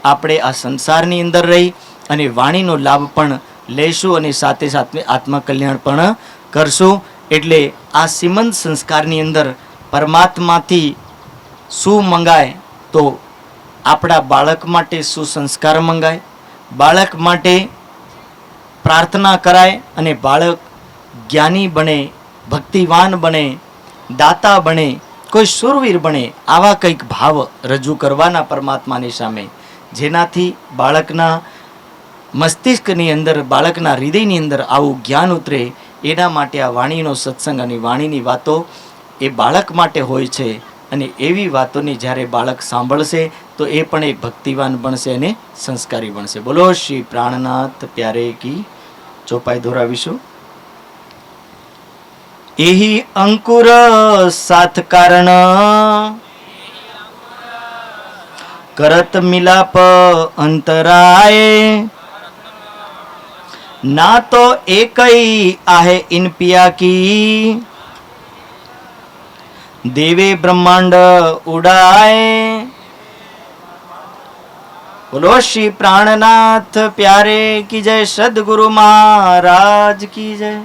આપણે આ સંસારની અંદર રહી અને વાણીનો લાભ પણ લેશું અને સાથે સાથે આત્મકલ્યાણ પણ કરશું. એટલે આ સિમંત સંસ્કારની અંદર પરમાત્માથી શું મંગાય તો આપણા બાળક માટે સુસંસ્કાર મંગાય, બાળક માટે પ્રાર્થના કરાય અને બાળક જ્ઞાની બને, ભક્તિવાન બને, દાતા બને, કોઈ શૂરવીર બને. આવા કંઈક ભાવ રજૂ કરવાના પરમાત્માની સામે, જેનાથી બાળકના મસ્તિષ્કની અંદર, બાળકના હૃદયની અંદર આવું જ્ઞાન ઉતરે. એના માટે આ વાણીનો સત્સંગ અને વાણીની વાતો એ બાળક માટે હોય છે. અને એવી વાતોને જ્યારે બાળક સાંભળશે તો એ પણ એક ભક્તિવાન બનશે અને સંસ્કારી બનશે. બોલો શ્રી પ્રાણનાથ પ્યારે કી ચોપાઈ દોરાવીશું. એહી અંકુર સાત કારણ કરત મિલાપ અંતરાય, ના તો એકઈ આહે ઇન પિયા કી देवे ब्रह्मांड उड़ाए. बोलो श्री प्राणनाथ प्यारे की जय, सदगुरु महाराज की जय.